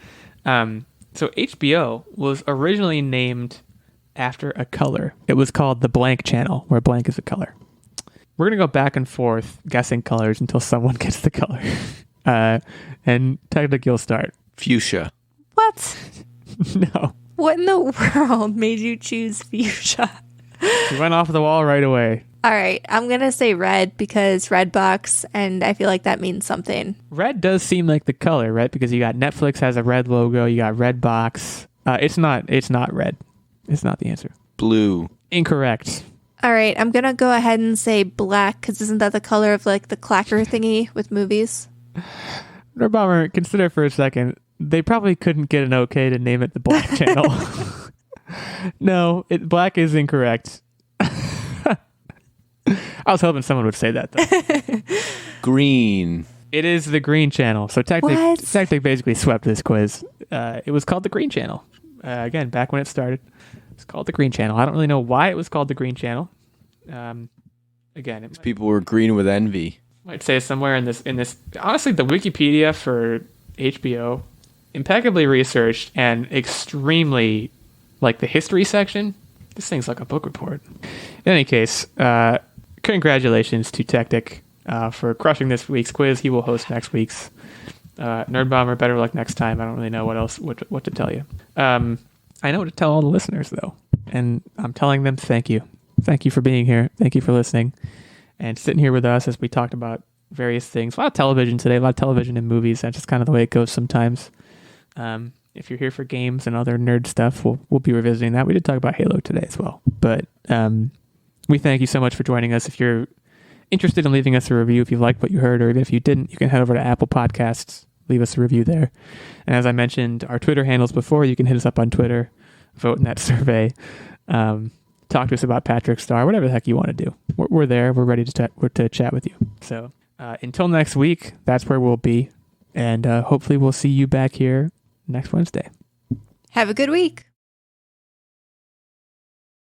[SPEAKER 1] So HBO was originally named after a color. It was called the blank channel, where blank is a color. We're going to go back and forth guessing colors until someone gets the color. And Techtic, you'll start.
[SPEAKER 2] Fuchsia.
[SPEAKER 3] What?
[SPEAKER 1] No.
[SPEAKER 3] What in the world made you choose fuchsia?
[SPEAKER 1] You went off the wall right away.
[SPEAKER 3] All right, I'm going to say red because red box, and I feel like that means something.
[SPEAKER 1] Red does seem like the color, right? Because you got Netflix has a red logo, you got red box. It's not red. It's not the answer.
[SPEAKER 2] Blue.
[SPEAKER 3] All
[SPEAKER 1] Incorrect.
[SPEAKER 3] right, I'm going to go ahead and say black because isn't that the color of like the clacker thingy with movies?
[SPEAKER 1] Nerdbomber, consider for a second. They probably couldn't get an okay to name it the Black Channel. No, black is incorrect. I was hoping someone would say that, though.
[SPEAKER 2] Green.
[SPEAKER 1] It is the Green Channel. So Techtic basically swept this quiz. It was called the Green Channel. Again, back when it started, it's called the Green Channel. I don't really know why it was called the Green Channel. Again,
[SPEAKER 2] People were green with envy.
[SPEAKER 1] I'd say somewhere in this. Honestly, the Wikipedia for HBO, impeccably researched and extremely, like the history section. This thing's like a book report. In any case, congratulations to Techtic. for crushing this week's quiz. He will host next week's. Nerdbomber, better luck next time. I don't really know what to tell you. I know what to tell all the listeners, though. And I'm telling them thank you. Thank you for being here. Thank you for listening and sitting here with us as we talked about various things. A lot of television today, a lot of television and movies. That's just kind of the way it goes sometimes. If you're here for games and other nerd stuff, we'll be revisiting that. We did talk about Halo today as well. But we thank you so much for joining us. If you're interested in leaving us a review, if you liked what you heard, or even if you didn't, you can head over to Apple Podcasts, leave us a review there. And as I mentioned, our Twitter handles before, you can hit us up on Twitter, vote in that survey, talk to us about Patrick Star, whatever the heck you want to do. We're there. We're ready to chat with you. So until next week, that's where we'll be. And hopefully we'll see you back here next Wednesday.
[SPEAKER 3] Have a good week.